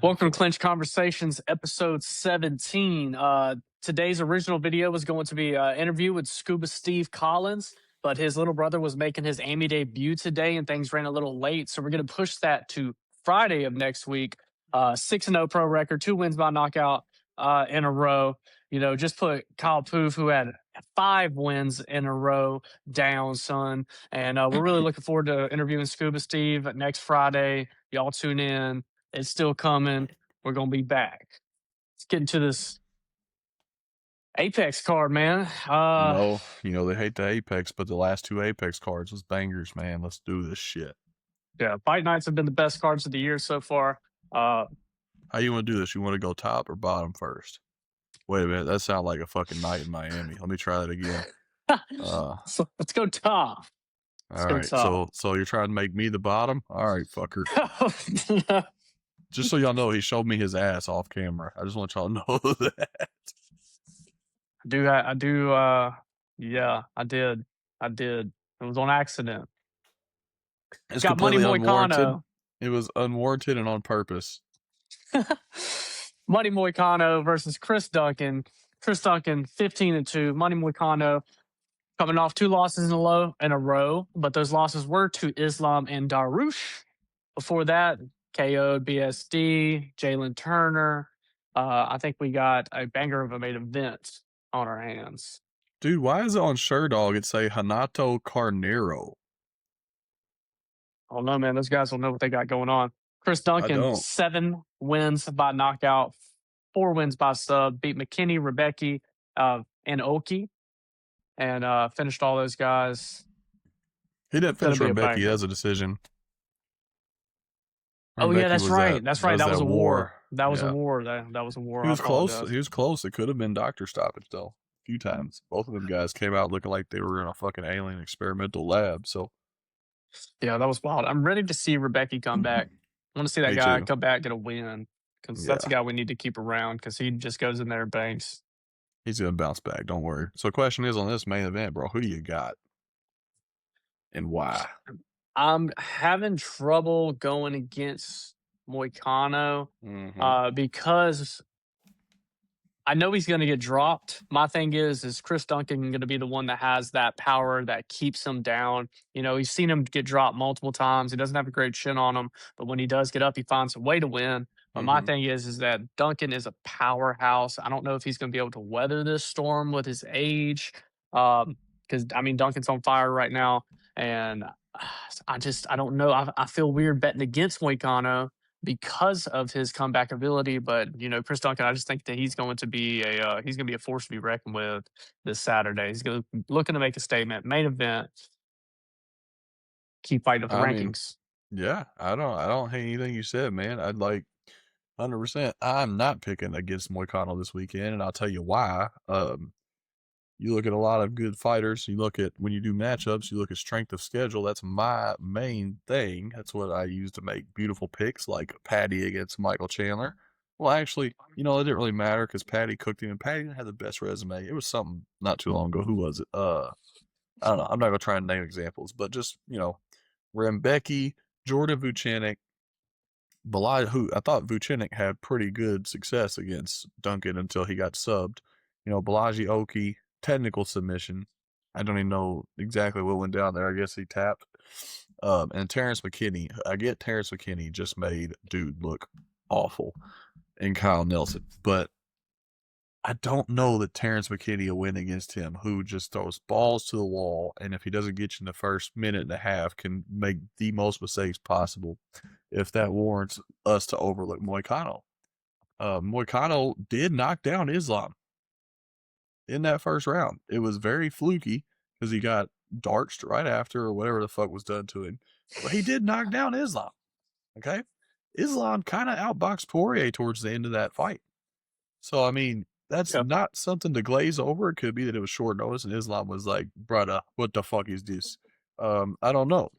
Welcome to Clinch Conversations, episode 17. Today's original video was going to be an interview with Scuba Steve Collins, but his little brother was making his Army debut today and things ran a little late. So we're going to push that to Friday of next week. 6-0 pro record, 2 wins by knockout in a row. You know, just put Kyle Poof, who had 5 wins in a row, down, son. And we're really looking forward to interviewing Scuba Steve next Friday. Y'all tune in. It's still coming. We're going to be back. Let's get into this Apex card, man. They hate the Apex, but the last 2 Apex cards was bangers, man. Let's do this shit. Yeah, Fight Nights have been the best cards of the year so far. How you want to do this? You want to go top or bottom first? Wait a minute. That sounds like a fucking night in Miami. Let me try that again. So let's go top. All right. So you're trying to make me the bottom? All right, fucker. Just so y'all know, he showed me his ass off camera. I just want y'all to know that. Yeah, I did. It was on accident. It's got completely unwarranted. It was unwarranted and on purpose. Money Moicano versus Chris Duncan. Chris Duncan, 15-2. Money Moicano coming off 2 losses in a row, but those losses were to Islam and Darush. Before that, KO'd BSD, Jalen Turner. I think we got a banger of a main event on our hands. Dude, why is it on Sherdog it say Renato Carnero? I don't know, man. Those guys don't know what they got going on. Chris Duncan, 7 wins by knockout, 4 wins by sub, beat McKinney, Rebecca, and Oki, and finished all those guys. He didn't finish Rebecca. That's a decision. Oh, yeah, that's right. That's right. That was a war. That was a war. That was a war. He was close. He was close. It could have been doctor stoppage, though, a few times. Both of them guys came out looking like they were in a fucking alien experimental lab, so. Yeah, that was wild. I'm ready to see Rebecca come back. I want to see that guy come back, get a win, because that's a guy we need to keep around because he just goes in there and banks. He's going to bounce back. Don't worry. So the question is on this main event, bro, who do you got and why? I'm having trouble going against Moicano because I know he's going to get dropped. My thing is Chris Duncan going to be the one that has that power that keeps him down? You know, he's seen him get dropped multiple times. He doesn't have a great chin on him, but when he does get up, he finds a way to win. But my thing is that Duncan is a powerhouse. I don't know if he's going to be able to weather this storm with his age. Because, I mean, Duncan's on fire right now. And I don't know. I feel weird betting against Moicano because of his comeback ability, but Chris Duncan, I just think that he's going to be a force to be reckoned with this Saturday. He's looking to make a statement. Main event, keep fighting with the rankings. Yeah, I don't hate anything you said, man. I'd like 100%. I'm not picking against Moicano this weekend, and I'll tell you why. You look at a lot of good fighters. You look at, when you do matchups, you look at strength of schedule. That's my main thing. That's what I use to make beautiful picks, like Patty against Michael Chandler. Well, actually, it didn't really matter because Patty cooked him, and Patty didn't have the best resume. It was something not too long ago. Who was it? I don't know. I'm not going to try and name examples, but just, Rembecki, Jordan Vucenic, who I thought Vucenic had pretty good success against Duncan until he got subbed. Balaji Oki, technical submission. I don't even know exactly what went down there. I guess he tapped. And Terrence McKinney. I get Terrence McKinney just made dude look awful in Kyle Nelson. But I don't know that Terrence McKinney will win against him, who just throws balls to the wall, and if he doesn't get you in the first minute and a half, can make the most mistakes possible if that warrants us to overlook Moicano. Moicano did knock down Islam in that first round. It was very fluky because he got darched right after or whatever the fuck was done to him. But he did knock down Islam. Okay? Islam kind of outboxed Poirier towards the end of that fight. So, I mean, that's not something to glaze over. It could be that it was short notice and Islam was like, brother, what the fuck is this? I don't know.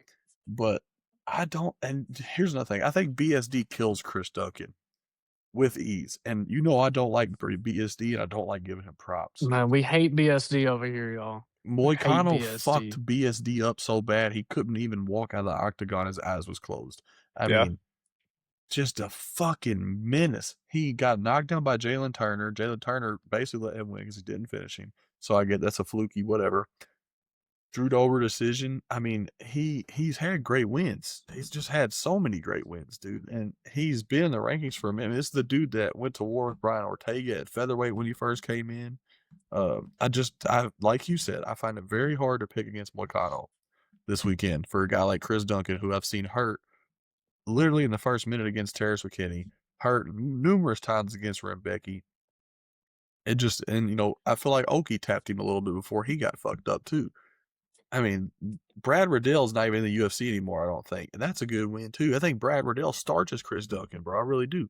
But I don't, and here's another thing. I think BSD kills Chris Duncan with ease. And I don't like BSD, and I don't like giving him props. Man, we hate BSD over here, y'all. Moicano fucked BSD up so bad he couldn't even walk out of the octagon. His eyes was closed. I mean, just a fucking menace. He got knocked down by Jalen Turner. Jalen Turner basically let him win because he didn't finish him. So I get that's a fluky whatever. Drew Dober decision. I mean, he's had great wins. He's just had so many great wins, dude. And he's been in the rankings for a minute. This is the dude that went to war with Brian Ortega at featherweight when he first came in. I like you said, I find it very hard to pick against Moicano this weekend for a guy like Chris Duncan, who I've seen hurt literally in the first minute against Terrence McKinney, hurt numerous times against Rembecki. I feel like Oki tapped him a little bit before he got fucked up too. I mean, Brad Riddell's not even in the UFC anymore, I don't think. And that's a good win too. I think Brad Riddell starts as Chris Duncan, bro. I really do.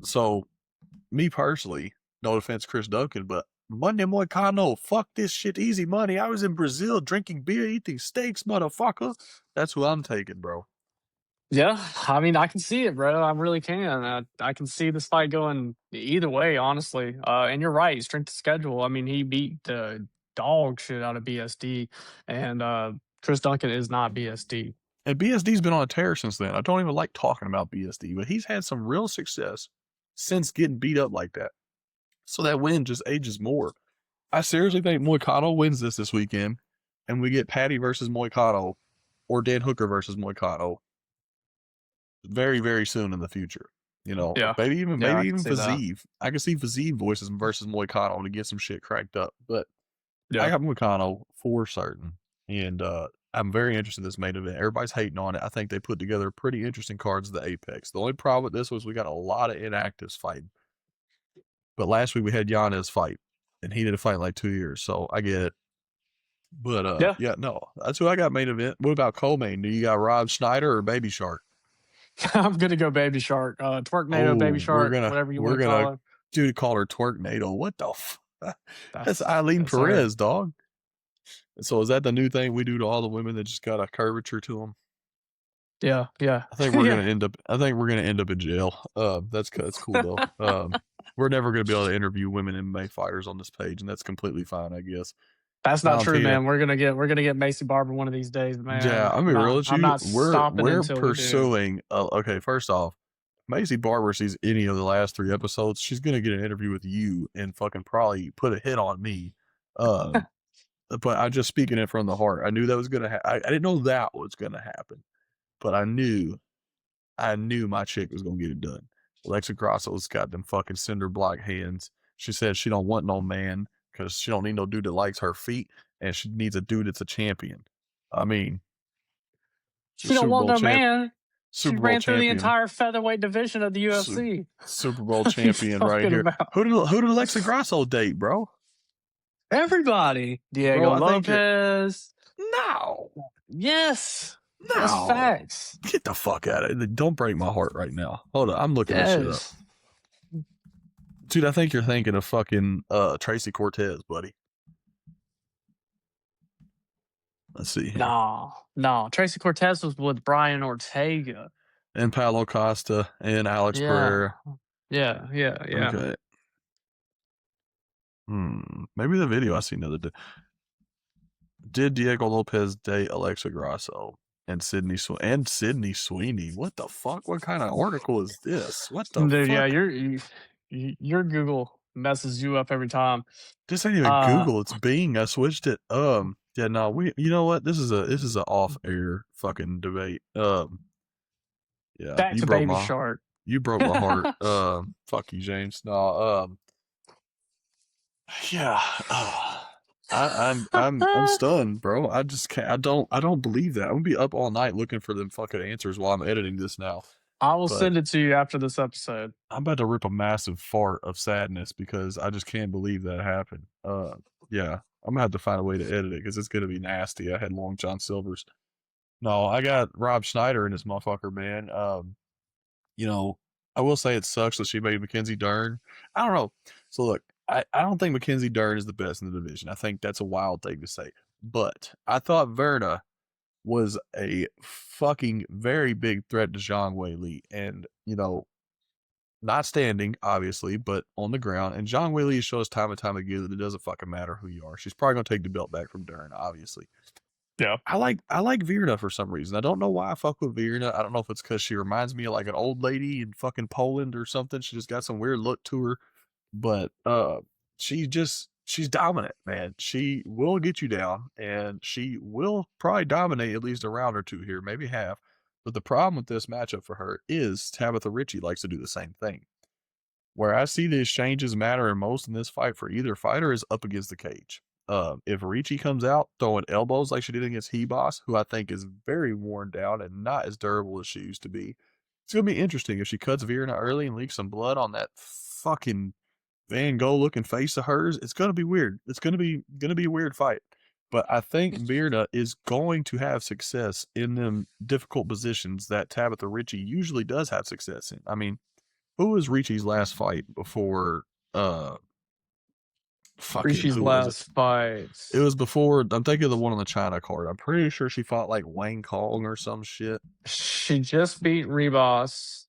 So me personally, no offense, Chris Duncan, but Monday Moicano, fuck this shit, easy money. I was in Brazil drinking beer, eating steaks, motherfucker. That's who I'm taking, bro. Yeah, I mean, I can see it, bro. I really can. I can see this fight going either way, honestly. And you're right, strength of schedule. I mean, he beat the dog shit out of BSD, and Chris Duncan is not BSD. And BSD's been on a tear since then. I don't even like talking about BSD, but he's had some real success since getting beat up like that. So that win just ages more. I seriously think Moicano wins this weekend, and we get Patty versus Moicano or Dan Hooker versus Moicano very, very soon in the future. You know, Yeah, maybe even yeah, I can see that. Fazeev. I can see Fazeev voices versus Moicano to get some shit cranked up. But I Yeah, got Moicano for certain. And I'm very interested in this main event. Everybody's hating on it. I think they put together pretty interesting cards at the Apex. The only problem with this was we got a lot of inactives fighting. But last week we had Yanez fight, and he didn't fight in like 2 years, so I get it. But yeah. yeah, no, that's who I got main event. What about co-main? Do you got Rob Schneider or Baby Shark? I'm gonna go Baby Shark, Twerk NATO, Baby Oh, Shark, whatever you want to call it. dude call her Twerk NATO. What the that's Eileen That's her. Perez, dog. So is that the new thing we do to all the women that just got a curvature to them? Yeah, yeah, I think we're yeah. gonna end up. I think we're gonna end up in jail. That's cool though. We're never gonna be able to interview women MMA fighters on this page, and that's completely fine, I guess. That's not I'll tell true, you. man. We're gonna get Macy Barber one of these days, Yeah, man. I'm gonna be real Nah, with I'm you. not We're stopping we're until we do. pursuing. Okay, first off, Macy Barber sees any of the last 3 episodes, she's gonna get an interview with you and fucking probably put a hit on me. Um, but I'm just speaking it from the heart. I knew that was gonna. I didn't know that was gonna happen, but I knew my chick was gonna get it done. Alexa Grasso's got them fucking cinder block hands. She said she don't want no man because she don't need no dude that likes her feet, and she needs a dude that's a champion. I mean, the She don't want no man. She Super Bowl ran through the champion, entire featherweight division of the Su- UFC. Super Bowl What are you champion right talking here. about? Who did Alexa Grasso date, bro? Everybody. Bro, Diego I think you're Lopez. no, Yes. That's no. facts. Get the fuck out of it. Don't break my heart right now. Hold on, I'm looking this shit up. Yes. Dude, I think you're thinking of fucking Tracy Cortez, buddy. Let's see here. No. Tracy Cortez was with Brian Ortega. And Paulo Costa and Alex Yeah. Pereira. Yeah. Okay. Maybe the video I seen the other day. Did Diego Lopez date Alexa Grasso and Sydney Sweeney? What the fuck? What kind of article is this? What the Dude, yeah, fuck? your Google messes you up every time. This ain't even Google. It's Bing. I switched it. Yeah, no, you know what? This is a off air fucking debate. Yeah, Back to Baby Shark. you broke my heart. Fuck you, James. No, yeah. I'm stunned, bro. I just can't. I don't believe that. I'm gonna be up all night looking for them fucking answers while I'm editing this now. I will But send it to you after this episode. I'm about to rip a massive fart of sadness because I just can't believe that happened. Yeah, I'm gonna have to find a way to edit it because it's gonna be nasty. I had Long John Silver's. No, I got Rob Schneider in this motherfucker, man. You know, I will say it sucks that she made Mackenzie Dern. I don't know. So look, I don't think Mackenzie Dern is the best in the division. I think that's a wild thing to say. But I thought Verna was a fucking very big threat to Zhang Wei Li. And, you know, not standing, obviously, but on the ground. And Zhang Wei Li shows time and time again that it doesn't fucking matter who you are. She's probably going to take the belt back from Dern, obviously. Yeah. I like Virna for some reason. I don't know why I fuck with Virna. I don't know if it's because she reminds me of like an old lady in fucking Poland or something. She just got some weird look to her. But she's dominant, man. She will get you down and she will probably dominate at least a round or two here, maybe half. But the problem with this matchup for her is Tabitha Ritchie likes to do the same thing. Where I see the exchanges mattering most in this fight for either fighter is up against the cage. If Ricci comes out throwing elbows like she did against Hebos, who I think is very worn down and not as durable as she used to be, it's gonna be interesting if she cuts Virna early and leaks some blood on that fucking Van Gogh looking face of hers. It's gonna be weird. It's gonna be a weird fight. But I think Virna is going to have success in them difficult positions that Tabitha Ritchie usually does have success in. I mean, who was Ricci's last fight before, uh, fucking Rishi's who was it? last fight. It was before I'm thinking of the one on the China card. I'm pretty sure she fought, like, Wang Kong or some shit. She just beat Rebos.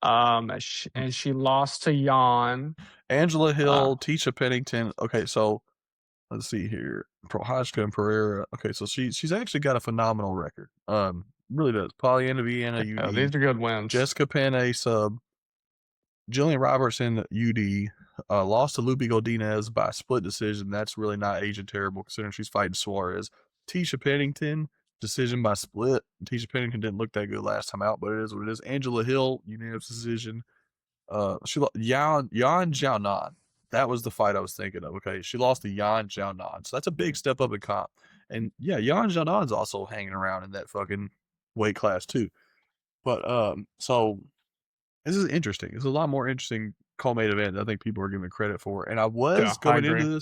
And she lost to Jan. Angela Uh, Hill, Tisha Pennington. Okay, so let's see here. Prohashka and Pereira. Okay, so she's actually got a phenomenal record. Really does. Pollyanna Vienna, yeah, UD. these are good wins. Jessica Penne, sub. Jillian Robertson, UD, lost to Lupi Godinez by split decision. That's really not aging terrible considering she's fighting Suarez. Tisha Pennington, decision by split. Tisha Pennington didn't look that good last time out, but it is what it is. Angela Hill, unanimous decision. She lost Yan Xiaonan. That was the fight I was thinking of. Okay, she lost to Yan Xiaonan, so that's a big step up in comp. And yeah, Yan Xiaonan's also hanging around in that fucking weight class too. But so this is interesting. It's a lot more interesting co-main event than I think people are giving credit for. And I Yeah, was I agree.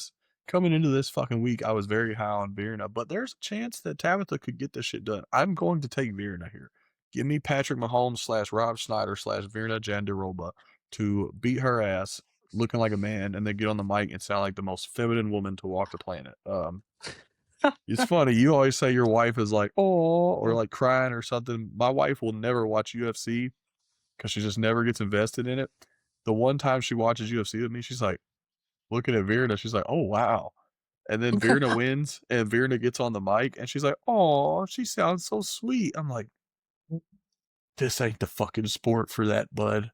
coming into this fucking week, I was very high on Virna, but there's a chance that Tabitha could get this shit done. I'm going to take Virna here. Give me Patrick Mahomes / Rob Schneider / Virna Jandiroba to beat her ass, looking like a man, and then get on the mic and sound like the most feminine woman to walk the planet. It's funny. You always say your wife is like, oh, or like crying or something. My wife will never watch UFC because she just never gets invested in it. The one time she watches UFC with me, she's like looking at Virna. She's like, "Oh wow!" And then Virna wins, and Virna gets on the mic, and she's like, "Oh, she sounds so sweet." I'm like, "This ain't the fucking sport for that, bud.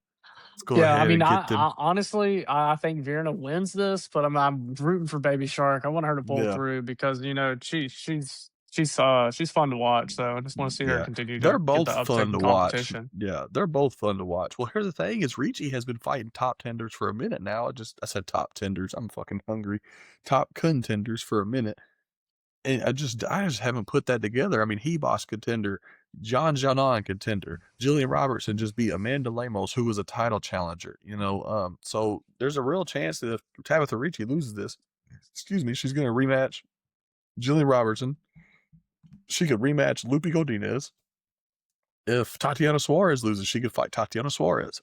Let's go Yeah, I ahead mean, and get them." I honestly, I think Virna wins this, but I'm rooting for Baby Shark. I want her to pull Yeah, through because she's fun to watch. So I just want to see her yeah, continue they're to get both the uptick fun in to watch. competition. Yeah, they're both fun to watch. Well, here's the thing: is Ricci has been fighting top tenders for a minute now. I said top tenders. I'm fucking hungry. Top contenders for a minute. And I just haven't put that together. I mean, Hebos contender, John Janan contender, Jillian Robertson just beat Amanda Lemos, who was a title challenger. So there's a real chance that if Tabitha Ricci loses this, excuse me, she's going to rematch Jillian Robertson. She could rematch Lupi Godinez. If Tatiana Suarez loses, she could fight Tatiana Suarez.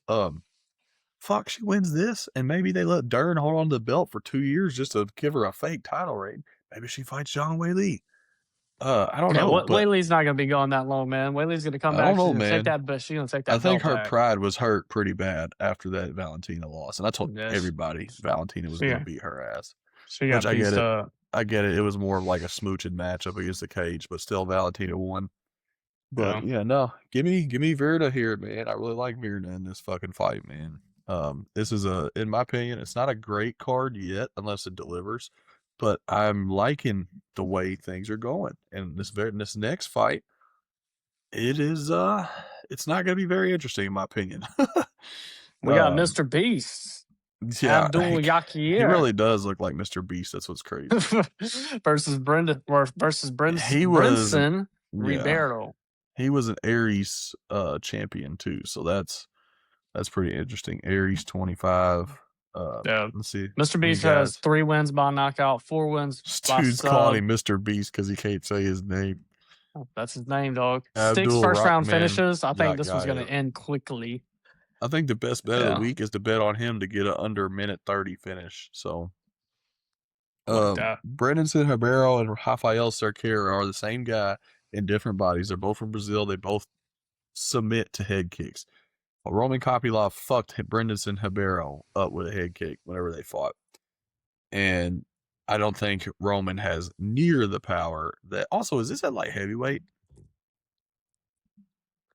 Fuck, she wins this, and maybe they let Dern hold on to the belt for 2 years just to give her a fake title reign. Maybe she fights Zhang Wei Li. I don't Yeah, know, but Whaley's not going to be going that long, man. Whaley's going to come I don't back. She's know, going to take man. that, but she's going to take I that think belt her back. pride was hurt pretty bad after that Valentina loss, and I told Yes, everybody Valentina was going to yeah, beat her ass. she Which got I get pieced it. up. I get it. It was more of like a smooching matchup against the cage, but still Valentina won. But Yeah, yeah, no, give me Virna here, man. I really like Virna in this fucking fight, man. This is in my opinion, it's not a great card yet unless it delivers, but I'm liking the way things are going. And this next fight, it is it's not going to be very interesting in my opinion. we got um, Mr. Beast, yeah, Abdul he Yakir really does look like Mr. Beast. That's what's crazy. versus He was, Brinson yeah, Ribeiro. he was an Aries champion too, so that's pretty interesting. Aries 25. Yeah, Let's see. Mr. We Beast has got 3 wins by knockout, 4 wins this by dude's calling sub. him Mr. Beast because he can't say his name. Oh, that's his name, dog. 6 Abdul first round Rahman finishes. I think this was going to Yakgayev. end quickly. I think the best bet of the Yeah, week is to bet on him to get a under minute 30 finish. So like that. Brandon Ribeiro and Rafael Cerqueira are the same guy in different bodies. They're both from Brazil. They both submit to head kicks. Well, Roman Kopylov fucked Brendan Ribeiro up with a head kick whenever they fought. And I don't think Roman has near the power that. Also, is this at light heavyweight?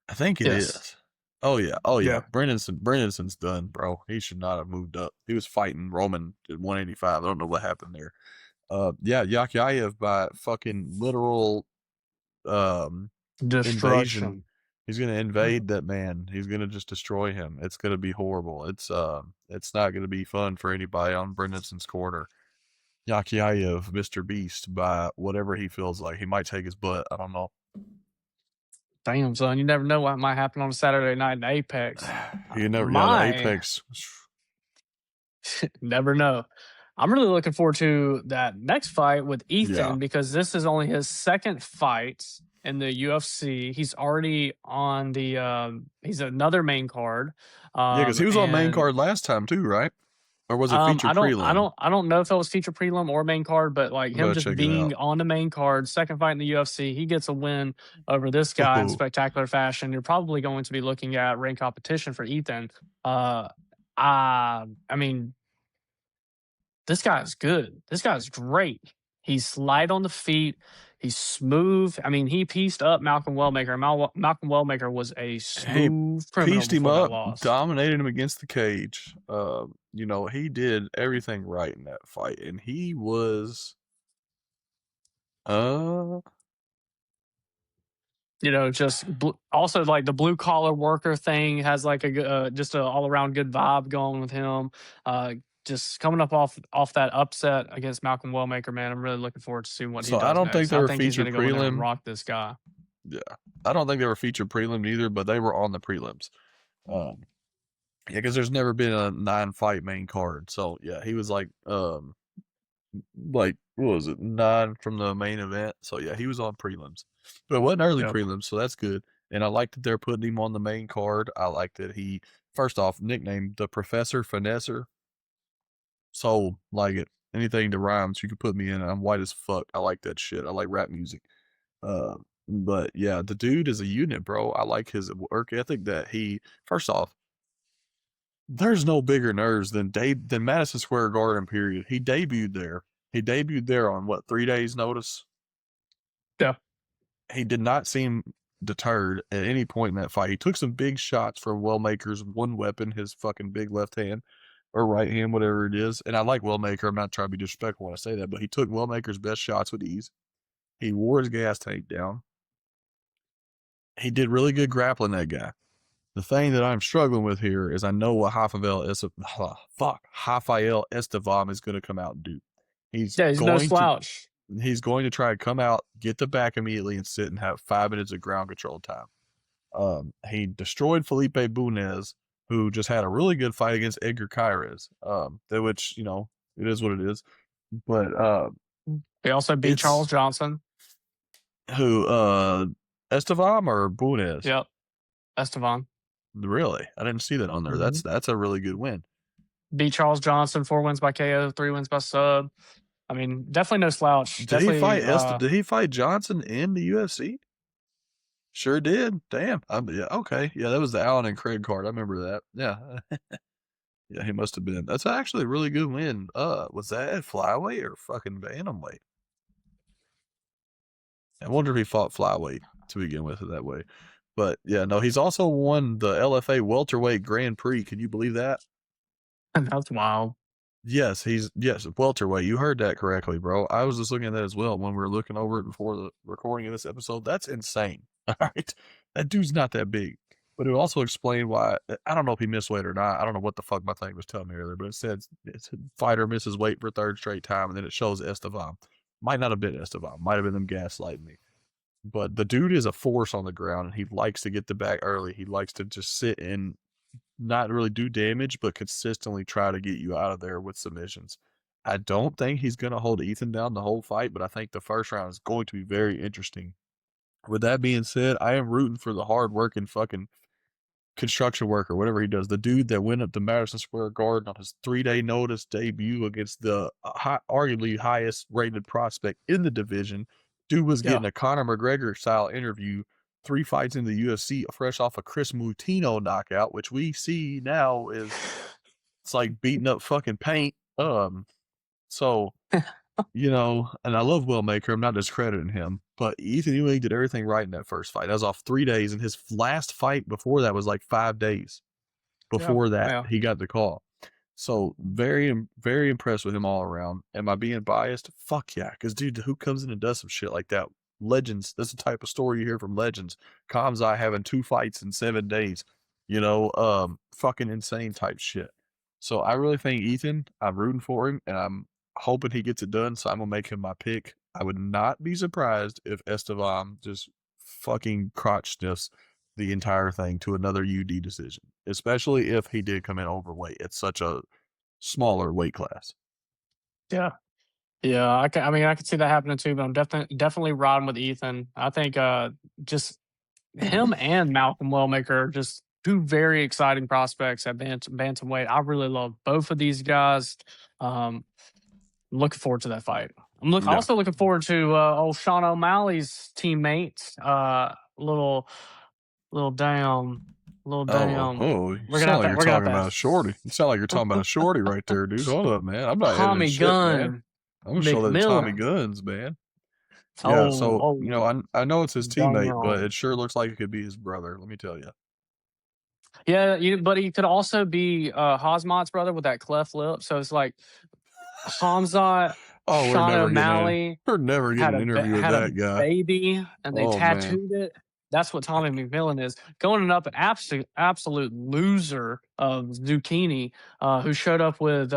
I think it Yes. is. Oh yeah, oh yeah. Yeah. Brennansen's done, bro. He should not have moved up. He was fighting Roman at 185. I don't know what happened there. Yeah, Yakyayev by fucking literal um invasion. Destruction. He's gonna invade that man. He's gonna just destroy him. It's gonna be horrible. It's not gonna be fun for anybody on Brennansen's corner. Yakyayev, Mr. Beast, by whatever he feels like. He might take his butt. I don't know. Damn, son, you never know what might happen on a Saturday night in Apex. You never, yeah, the My Apex. never know. I'm really looking forward to that next fight with Ethan Yeah, because this is only his second fight in the UFC. He's already on the he's another main card. yeah, because he was on main And card last time too, right? Or was it feature prelim? I don't know if it was feature prelim or main card, but like I'm him gonna just check it being out. on the main card, second fight in the UFC, he gets a win over this guy in Oh, spectacular fashion. You're probably going to be looking at rank competition for Ethan. I mean, this guy's good. This guy's great. He's light on the feet. He's smooth. I mean, he pieced up Malcolm Wellmaker. Malcolm Wellmaker was a he smooth criminal pieced him before that up, loss. dominated him against the cage. He did everything right in that fight, and he was uh Just also like the blue collar worker thing has like just a all around good vibe going with him. Just coming up off that upset against Malcolm Wellmaker, man, I'm really looking forward to seeing what he so I does don't think next. they I were think he's going featured to go in there and prelim. rock this guy. Yeah. I don't think they were featured prelim either, but they were on the prelims. Um yeah, because there's never been a 9-fight main card. So yeah, he was like what was it, 9 from the main event. So yeah, he was on prelims. But it wasn't early Yep. prelims, so that's good. And I like that they're putting him on the main card. I like that he first off nicknamed the Professor Finesser. So like it. Anything that rhymes, you can put me in. I'm white as fuck. I like that shit. I like rap music. Uh, but yeah, the dude is a unit, bro. I like his work ethic that he first off, there's no bigger nerves than Madison Square Garden, period. He debuted there. He debuted there on what, 3 days notice? Yeah. He did not seem deterred at any point in that fight. He took some big shots from Wellmaker's one weapon, his fucking big left hand or right hand, whatever it is. And I like Wellmaker. I'm not trying to be disrespectful when I say that, but he took Wellmaker's best shots with ease. He wore his gas tank down. He did really good grappling that guy. The thing that I'm struggling with here is I know what Rafael Estevam is going to come out and do. He's Yeah, he's no going to slouch. he's going to try to come out, get the back immediately, and sit and have 5 minutes of ground control time. He destroyed Felipe Bunez, who just had a really good fight against Edgar Caires. Which it is what it is. But He also beat Charles it's Johnson. who Estevam or Bunez? Yep. Estevan. Really? I didn't see that on there. Mm-hmm. That's a really good win. Beat Charles Johnson, 4 wins by KO, 3 wins by sub. I mean, definitely no slouch. Did he Definitely. fight Did he fight Johnson in the UFC? Sure did. Damn. Yeah. Okay. Yeah, that was the Allen and Craig card. I remember that. Yeah. Yeah, he must have been. That's actually a really good win. Was that at flyweight or fucking bantamweight? I wonder if he fought flyweight to begin with in that way. But yeah, no, he's also won the LFA welterweight Grand Prix. Can you believe that? That's wild. Yes, welterweight. You heard that correctly, bro. I was just looking at that as well when we were looking over it before the recording of this episode. That's insane. All right. That dude's not that big. But it also explained why. I don't know if he missed weight or not. I don't know what the fuck my thing was telling me earlier, but it said fighter misses weight for third straight time, and then it shows Estevam. Might not have been Estevam. Might have been them gaslighting me. But the dude is a force on the ground, and he likes to get the back early. He likes to just sit and not really do damage, but consistently try to get you out of there with submissions. I don't think he's going to hold Ethan down the whole fight, but I think the first round is going to be very interesting. With that being said, I am rooting for the hard-working fucking construction worker, whatever he does. The dude that went up to Madison Square Garden on his 3-day notice debut against the arguably highest rated prospect in the division. Dude was Yeah. getting a Conor McGregor style interview, 3 fights in the UFC, fresh off a Chris Mutino knockout, which we see now is it's like beating up fucking paint. So And I love Will Maker. I'm not discrediting him, but Ethan Ewing did everything right in that first fight. That was off 3 days, and his last fight before that was like 5 days Yeah, before that yeah, he got the call. So very impressed with him all around. Am I being biased? Fuck yeah, because dude, who comes in and does some shit like that? Legends. That's the type of story you hear from legends. Kamzai having 2 fights in 7 days. Fucking insane type shit. So I really think Ethan. I'm rooting for him, and I'm hoping he gets it done. So I'm gonna make him my pick. I would not be surprised if Estevam just fucking crotch sniffs the entire thing to another UD decision, especially if he did come in overweight. It's such a smaller weight class. yeah. Yeah, I mean, I could see that happening too, but I'm definitely riding with Ethan. I think just him and Malcolm Wellmaker are just two very exciting prospects at bantamweight. I really love both of these guys. Looking forward to that fight. Yeah. Also looking forward to old Sean O'Malley's teammate. Little little damn, little damn. You We're gonna sound have like to you're we're gonna talking have about a shorty. You sound like you're talking about a shorty right there, dude. Hold up, man. I'm not editing Tommy shit, man. Gunn I'm gonna show that to Tommy McMillan. Guns, man. Yeah, Oh, so I know it's his teammate, but damn. it sure looks like it could be his brother. Let me tell you. Yeah, but he could also be Hosmot's brother with that cleft lip. So it's like Hamzat, Oh, Sean O'Malley we're never getting an interview with had a that guy. baby and they Oh man, tattooed it. That's what Tommy McMillan is. Going up an absolute loser of Zucchini, who showed up with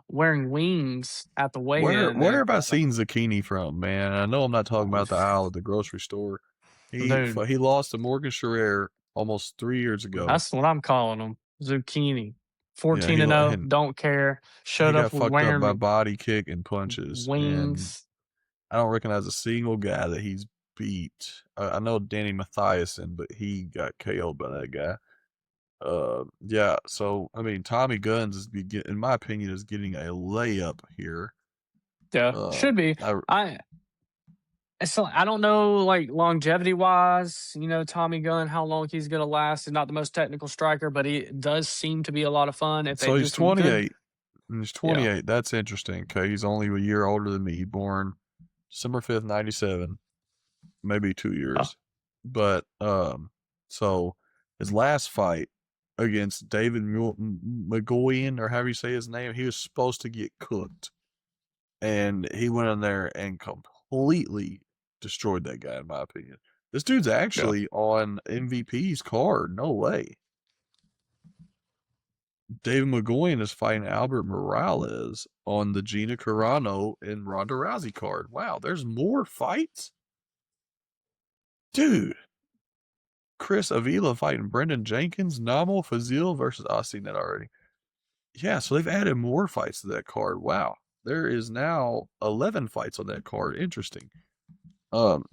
wearing wings at the weigh-in. where And have I seen zucchini from, man? I know I'm not talking about the aisle at the grocery store. dude, He lost to Morgan Schreier almost 3 years ago. that's what I'm calling him. Zucchini. Yeah, 14 and 0, don't care. he Showed up got with fucked up by wearing body kick and punches, and wings. I don't recognize a single guy that he's beat. I know Danny Mathiasen, but he got KO'd by that guy. Yeah. So I mean, Tommy Guns in my opinion, is getting a layup here. Yeah, should be. I I So I don't know, like longevity wise, Tommy Gunn, how long he's gonna last. He's not the most technical striker, but he does seem to be a lot of fun. If they So do he's some good, 28. And he's yeah, 28. That's interesting. Okay, he's only a year older than me. Born December 5th, 97. Maybe 2 years. But so his last fight against David McGoyan, or however you say his name, he was supposed to get cooked, and he went in there and completely destroyed that guy. In my opinion, this dude's yeah, actually on MVP's card. No way. David McGoyan is fighting Albert Morales on the Gina Carano and Ronda Rousey card. Wow, there's more fights? Dude, Chris Avila fighting Brendan Jenkins, Namal Fazil versus, I've seen that already. Yeah, so they've added more fights to that card. Wow. There is now 11 fights on that card. Interesting. Um,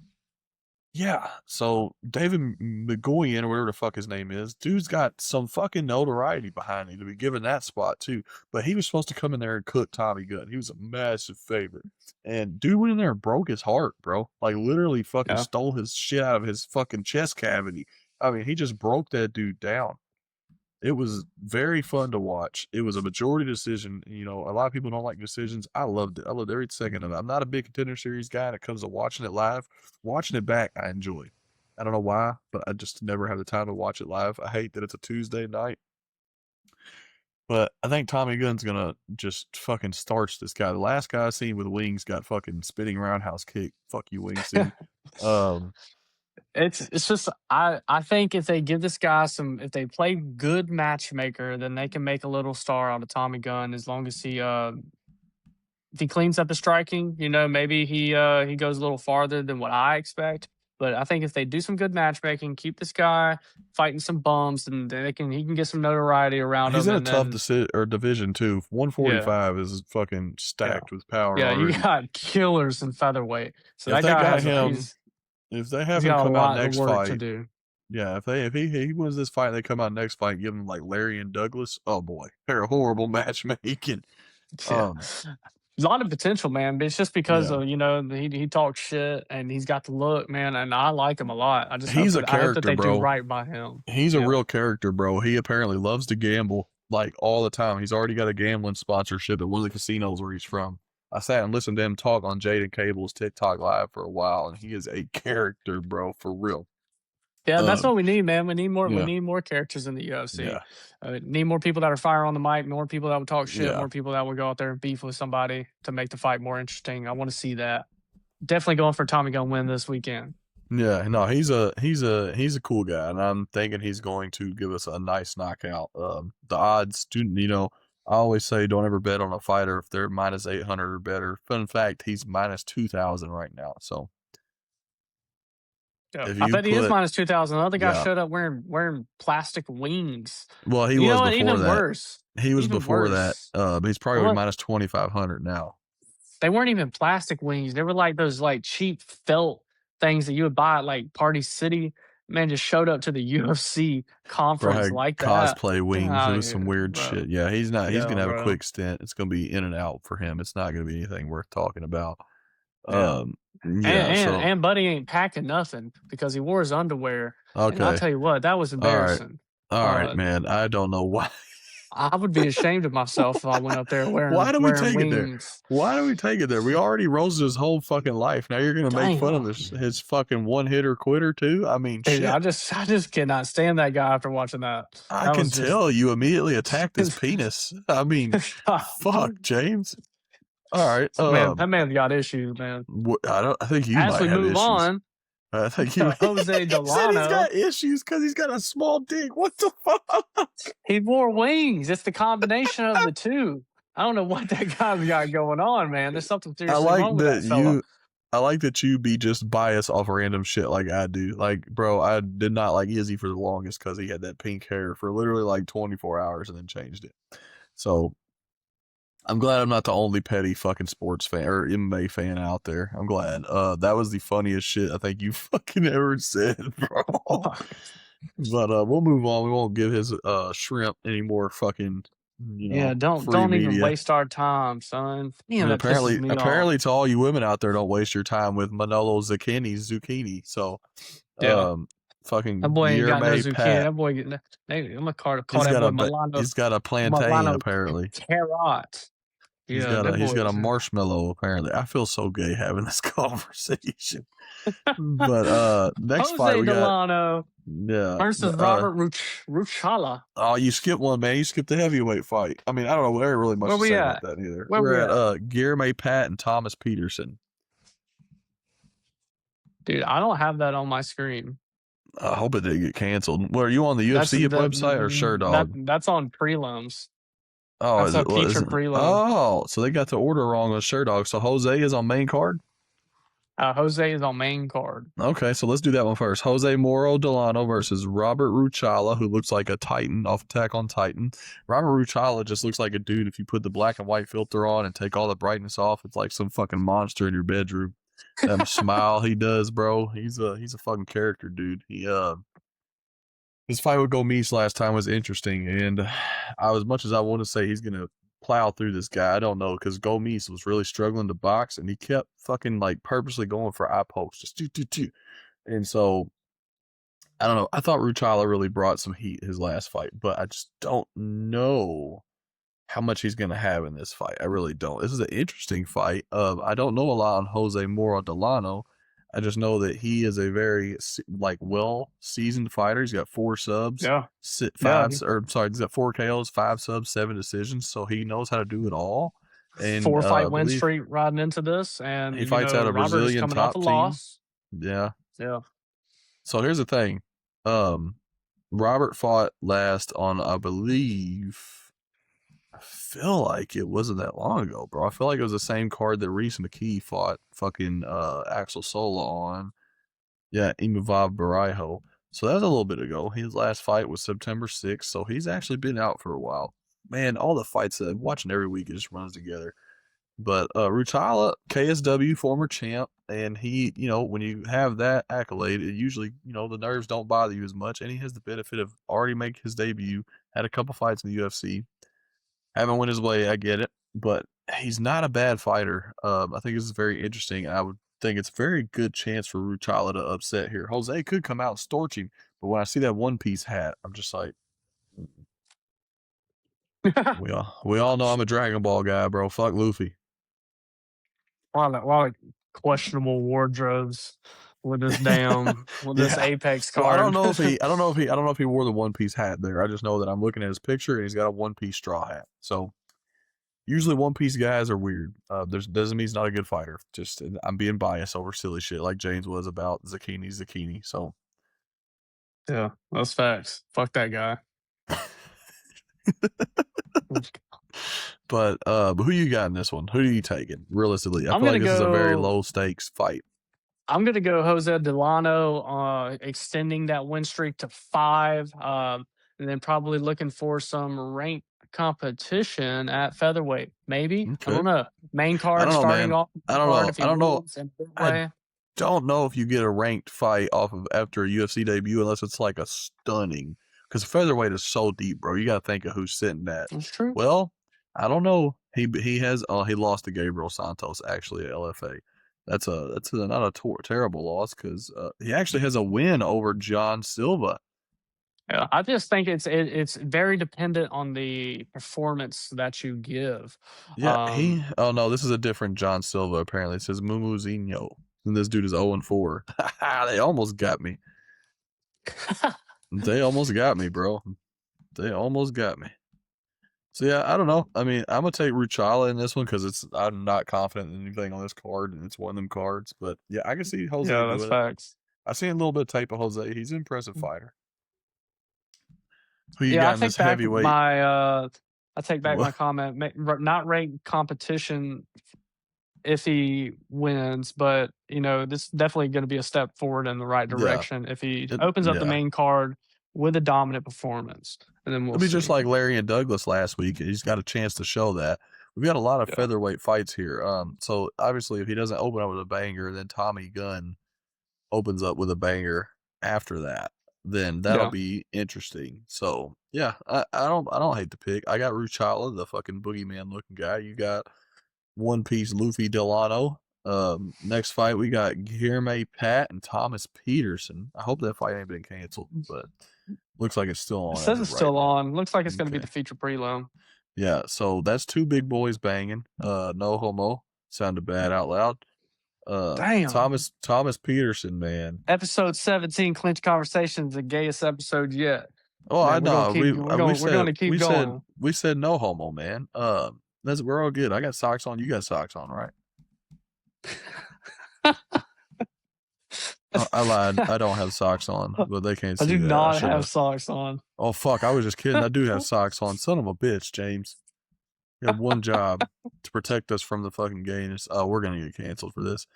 Yeah, so David McGoyan, or whatever the fuck his name is, dude's got some fucking notoriety behind him to be given that spot too. But he was supposed to come in there and cook Tommy Gunn. He was a massive favorite. And dude went in there and broke his heart, bro. Like literally fucking yeah. stole his shit out of his fucking chest cavity. I mean, he just broke that dude down. It was very fun to watch. It was a majority decision. A lot of people don't like decisions. I loved it. I loved every second of it. I'm not a big Contender Series guy when it comes to watching it live. Watching it back, I enjoy. I don't know why, but I just never have the time to watch it live. I hate that it's a Tuesday night. But I think Tommy Gunn's gonna just fucking starch this guy. The last guy I seen with wings got fucking spinning roundhouse kick. Fuck you, Wing City. Um, It's just I think if they give this guy if they play good matchmaker, then they can make a little star out of Tommy Gunn as long as he if he cleans up his striking, maybe he goes a little farther than what I expect. But I think if they do some good matchmaking, keep this guy fighting some bums, and he can get some notoriety around he's him, in a and tough then division too. yeah, 145 is fucking yeah, stacked with power yeah, you already. got killers in featherweight, so If that they guy got him, if they he's have him got a come out lot of next work to fight, do. yeah, if he wins this fight and they come out next fight, give him like Larry and Douglas. Oh boy, they're horrible matchmaking. Yeah. Um, A lot of potential, man. But it's just because yeah, of he talks shit and he's got the look, man. And I like him a lot. he's a I hope that character, they do bro. right by him. He's a Yeah, real character, bro. He apparently loves to gamble like all the time. He's already got a gambling sponsorship at one of the casinos where he's from. I sat and listened to him talk on Jaden Cable's TikTok live for a while, and he is a character, bro, for real. Yeah, that's what we need, man. We need more. We Yeah, need more characters in the UFC. yeah, Need more people that are fire on the mic. More people that will talk shit. yeah. More people that will go out there and beef with somebody to make the fight more interesting. I want to see that. Definitely going for Tommy gonna win this weekend. Yeah, no, he's a cool guy, and I'm thinking he's going to give us a nice knockout. The odds, I always say don't ever bet on a fighter if they're minus 800 or better. Fun fact, he's minus 2,000 right now. So Yeah, if I you bet he is put, minus 2,000. Another guy yeah, showed up wearing plastic wings. well, he You was know what? before Even that. worse. He was Even before that. worse. He's probably Look, minus 2,500 now. they weren't even plastic wings. They were like those like cheap felt things that you would buy at like Party City. Man just showed up to the UFC Bro conference had like that. cosplay Get wings. It out of was some here, weird bro. shit. Yeah, he's not. He's Yeah, gonna have a bro. quick stint. It's gonna be in and out for him. It's not gonna be anything worth talking about. Yeah. Yeah. So And Buddy ain't packing nothing because he wore his underwear. And I'll okay. tell you what, that was All right. embarrassing. All right, Uh, man. I don't know why. I would be ashamed of myself if I went up there Why do we wearing take it there? wings. Why do we take it there? We already roasted his whole fucking life. Now you're gonna make fun of Damn. his fucking one hitter quitter too. I mean, Dude, shit. I just cannot stand that guy after watching that. I That can was just tell you immediately attacked his penis. I mean, fuck, James. All right. man, that man's got issues, man. I don't. I think you As might we have move issues. on I think you. to Jose He said he's Delano, got issues because he's got a small dick. What the fuck? he wore wings. It's the combination of the two. I don't know what that guy's got going on, man. There's something I seriously like wrong with that that fella. you. I like that you be just biased off random shit like I do. Like, bro, I did not like Izzy for the longest because he had that pink hair for literally like 24 hours and then changed it. So I'm glad I'm not the only petty fucking sports fan or MMA fan out there. I'm glad. That was the funniest shit I think you fucking ever said, bro. But we'll move on. We won't give his shrimp any more fucking Yeah, free don't even media. waste our time, son. Damn, And that pisses me off. apparently to all you women out there, don't waste your time with Manolo zucchini. So Yeah, that fucking boy ain't got no Guillermo zucchini. Pat. That boy, I'm gonna call that boy He's got a plantain Milano apparently. carrot. Yeah, that He's boy. got a marshmallow apparently. I feel so gay having this conversation. But next fight Jose we got Delano versus Robert Ruchala. oh, you skipped one, man. You skipped the heavyweight fight. I mean, I don't know. There ain't really much Where to we say about at? that either. Where We're we at? at Guillermo Pat and Thomas Peterson. Dude, I don't have that on my screen. I hope it didn't get canceled. What are you on the That's UFC website or Sherdog? that's on prelims. Oh, That's is a it? What is feature it? prelim. Oh, so they got the order wrong on Sherdog. So Jose is on main card. Jose is on main card. Okay, so let's do that one first. Jose Moro Delano versus Robert Ruchala, who looks like a Titan off Attack on Titan. Robert Ruchala just looks like a dude. If you put the black and white filter on and take all the brightness off, it's like some fucking monster in your bedroom. That smile he does, bro. He's a fucking character, dude. His fight with Gomes last time was interesting, and as much as I want to say he's gonna plow through this guy, I don't know because Gomes was really struggling to box, and he kept fucking like purposely going for eye pokes, just do. And so I don't know. I thought Ruchala really brought some heat his last fight, but I just don't know how much he's gonna have in this fight. I really don't. This is an interesting fight. I don't know a lot on Jose Moro Delano. I just know that he is a very well seasoned fighter. He's got 4 subs, Yeah. Yeah. 5 or sorry, he's got 4 KOs, 5 subs, 7 decisions. So he knows how to do it all. And 4 fight I win believe streak riding into this, and he fights out a Robert is Brazilian coming off a top team. loss. Yeah. Yeah. So here's the thing. Robert fought last on, I feel like it wasn't that long ago, bro. I feel like it was the same card that Reese McKee fought fucking Axel Sola on. Yeah, Imavav Baraiho. So that was a little bit ago. His last fight was September 6th, so he's actually been out for a while. Man, all the fights that I'm watching every week, it just runs together. But Ruchala, KSW, former champ, and he, when you have that accolade, it usually, the nerves don't bother you as much, and he has the benefit of already making his debut, had a couple fights in the UFC. Haven't went his way, I get it, but he's not a bad fighter. I think this is very interesting. I would think it's a very good chance for Ruchala to upset here. Jose could come out and storch him, but when I see that One Piece hat, I'm just like, we all know I'm a Dragon Ball guy, bro. Fuck Luffy. A lot of questionable wardrobes with this Yeah. Apex Well, card. I don't know if he wore the one piece hat there. I just know that I'm looking at his picture and he's got a one piece straw hat. So usually one piece guys are weird. Doesn't mean he's not a good fighter. Just I'm being biased over silly shit like James was about Zucchini. So Yeah, that's facts. Fuck that guy. but who you got in this one? Who are you taking? Realistically, I I'm feel like gonna this is a very go. low stakes fight. I'm gonna go Jose Delano, extending that win streak to 5, and then probably looking for some ranked competition at featherweight. Maybe I Okay. don't know. Main I card don't know, starting man. off I the don't card know. if I he don't know. wins in a big I way. don't know if you get a ranked fight off of after a UFC debut unless it's like a stunning. Because featherweight is so deep, bro. You got to think of who's sitting at. That's true. Well, I don't know. He has he lost to Gabriel Santos actually at LFA. That's not a terrible loss because he actually has a win over John Silva. Yeah, I just think it's very dependent on the performance that you give. Yeah, Um, oh no, this is a different John Silva apparently. It says Mumuzinho. And this dude is 0-4. They almost got me. They almost got me, bro. They almost got me. So yeah, I don't know. I mean, I'm gonna take Ruchala in this one because I'm not confident in anything on this card, and it's one of them cards. But yeah, I can see Jose yeah, that's doing it. facts. I seen a little bit of tape of Jose. He's an impressive fighter. Who you Yeah, got in this heavyweight? I take back my What? comment. Not ranked competition if he wins, but this is definitely going to be a step forward in the right Yeah, direction if he opens up the yeah. main card with a dominant performance, and then we'll It'll be just see. like Larry and Douglas last week. He's got a chance to show that. We've got a lot of Yeah, featherweight fights here. So obviously, if he doesn't open up with a banger, then Tommy Gunn opens up with a banger after that, then that'll yeah. be interesting. So yeah, I don't hate the pick. I got Ruchala, the fucking boogeyman looking guy. You got One Piece Luffy Delano. Next fight we got Guilherme Pat and Thomas Peterson. I hope that fight ain't been canceled, but looks like it's still It on as says of it's right still now. on. Looks like it's going to be the Okay. feature prelim. Yeah, so that's two big boys banging. No homo. Sounded bad out loud. Damn. Thomas Peterson, man. Episode 17, Clinch Conversations, the gayest episode yet. Oh, I Man, we're gonna know. keep. We're going to keep going. We said no homo, man. We're all good. I got socks on. You got socks on, right? I lied. I don't have socks on, but they can't I see do that. I not should have have. socks on. Oh fuck! I was just kidding. I do have socks on. Son of a bitch, James. You have one job to protect us from the fucking gayness. Oh, we're gonna get canceled for this.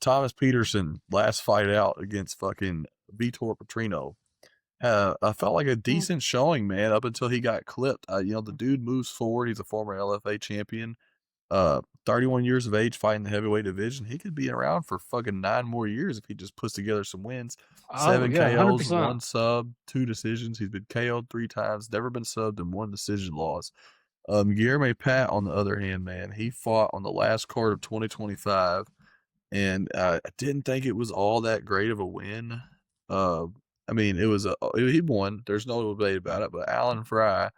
Thomas Peterson last fight out against fucking Vitor Petrino. I felt like a decent showing, man, up until he got clipped. The dude moves forward. He's a former LFA champion. 31 years of age, fighting the heavyweight division. He could be around for fucking 9 more years if he just puts together some wins. Oh 7 yeah, hundred KOs, percent. 1 sub, 2 decisions. He's been KO'd 3 times, never been subbed, and 1 decision loss. Guilherme Pat, on the other hand, man, he fought on the last card of 2025, and I didn't think it was all that great of a win. I mean, he won. There's no debate about it. But Alan Fry,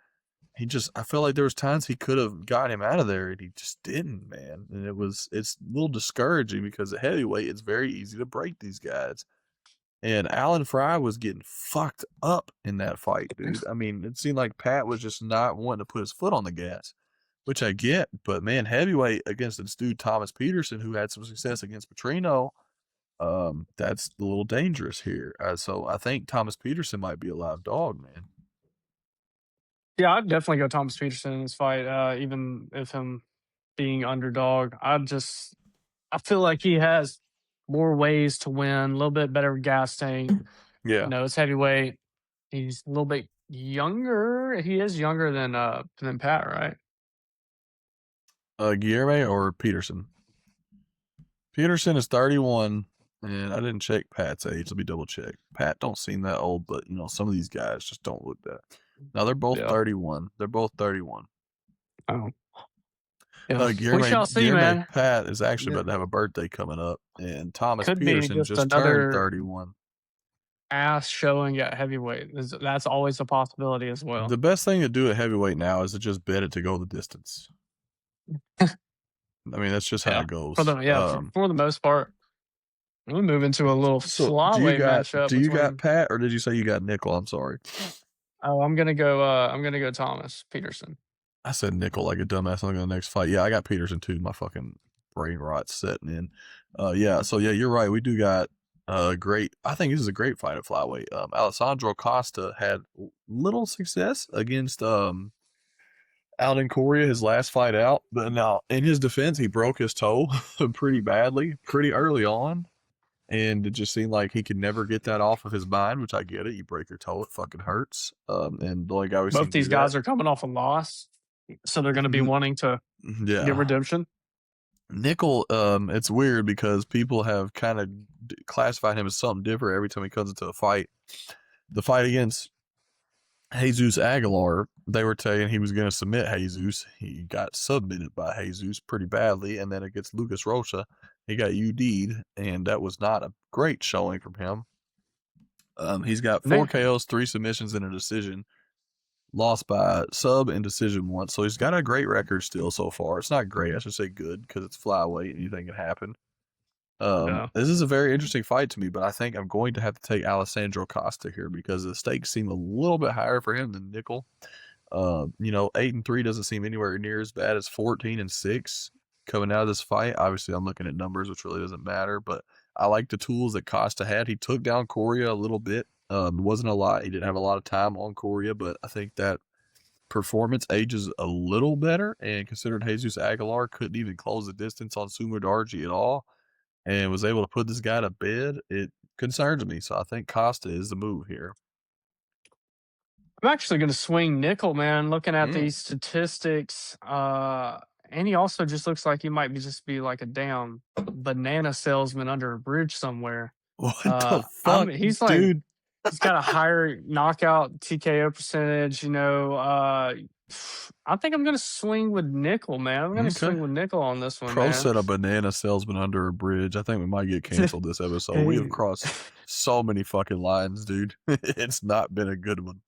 I felt like there was times he could have got him out of there, and he just didn't, man. And it's a little discouraging because at heavyweight, it's very easy to break these guys. And Alan Fry was getting fucked up in that fight, dude. I mean, it seemed like Pat was just not wanting to put his foot on the gas, which I get. But man, heavyweight against this dude Thomas Peterson, who had some success against Petrino, that's a little dangerous here. So I think Thomas Peterson might be a live dog, man. Yeah, I'd definitely go Thomas Peterson in this fight, even if him being underdog. I feel like he has more ways to win, a little bit better gas tank. Yeah. It's heavyweight. He's a little bit younger. He is younger than Pat, right? Guilherme or Peterson? Peterson is 31, and I didn't check Pat's age. Let me double check. Pat don't seem that old, but some of these guys just don't look that. Now they're both Yeah. 31. They're both 31. Oh. Yeah. We Guilherme, shall see, man. Pat is actually Yeah. about to have a birthday coming up, and Thomas Could be Peterson just just turned another 31. ass showing at heavyweight. That's always a possibility as well. The best thing to do at heavyweight now is to just bet it to go the distance. I mean, that's just how Yeah. it goes. For the most part. We move into a little So flyweight matchup do you got between. Pat, or did you say you got Nickel? I'm sorry. Oh, I'm gonna go Thomas Peterson. I said Nickel like a dumbass on the next fight. Yeah, I got Peterson too. My fucking brain rot's setting in. Yeah, so yeah, you're right. We do got great. I think this is a great fight at flyweight. Alessandro Costa had little success against Alden Correa his last fight out, but now in his defense, he broke his toe pretty badly, pretty early on, and it just seemed like he could never get that off of his mind. Which I get it. You break your toe, it fucking hurts. And the only guy we've Both seen these do that. guys are coming off a loss, so they're going to be wanting to get Yeah. redemption. Nickel, it's weird because people have kind of classified him as something different every time he comes into a fight. The fight against Jesus Aguilar, they were saying he was going to submit Jesus. He got submitted by Jesus pretty badly, and then against Lucas Rocha, he got UD'd, and that was not a great showing from him. He's got 4 KOs, 3 submissions, and a decision. Lost by sub and decision once, so he's got a great record still so far. It's not great, I should say good, because it's flyweight and anything can happen. This is a very interesting fight to me, but I think I'm going to have to take Alessandro Costa here because the stakes seem a little bit higher for him than Nickel. 8-3 doesn't seem anywhere near as bad as 14-6 coming out of this fight. Obviously, I'm looking at numbers, which really doesn't matter, but I like the tools that Costa had. He took down Correa a little bit. It wasn't a lot. He didn't have a lot of time on Correa, but I think that performance ages a little better. And considering Jesus Aguilar couldn't even close the distance on Sumo Darji at all and was able to put this guy to bed, it concerns me. So I think Costa is the move here. I'm actually going to swing Nickel, man. Looking at these statistics, and he also just looks like he might be like a damn banana salesman under a bridge somewhere. What the fuck, He's like, dude? He's got a higher knockout TKO percentage. I think I'm going to swing with Nickel, man. I'm going to swing with Nickel on this one, Pro man. said a banana salesman under a bridge. I think we might get canceled this episode. We have crossed so many fucking lines, dude. It's not been a good one.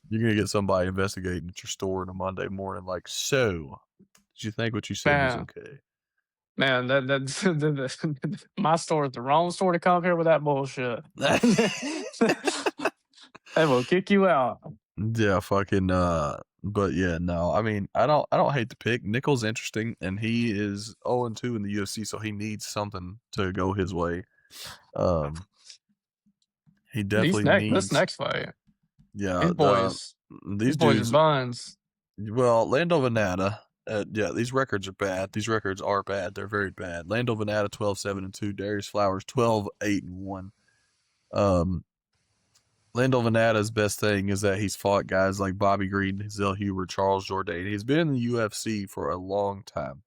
You're going to get somebody investigating at your store on a Monday morning like, so, did you think what you said was okay? Man, that's my store is the wrong store to come here with that bullshit. They will kick you out. Yeah, fucking but yeah, no. I mean, I don't hate the pick. Nickel's interesting, and he is 0-2 in the UFC, so he needs something to go his way. He definitely needs this next fight. Yeah, these boys are buns. Well, Lando Venata, yeah, these records are bad. These records are bad. They're very bad. Lando Venata 12-7-2, Darius Flowers 12-8-1. Lando Venata's best thing is that he's fought guys like Bobby Green, Zell Huber, Charles Jourdain. He's been in the UFC for a long time,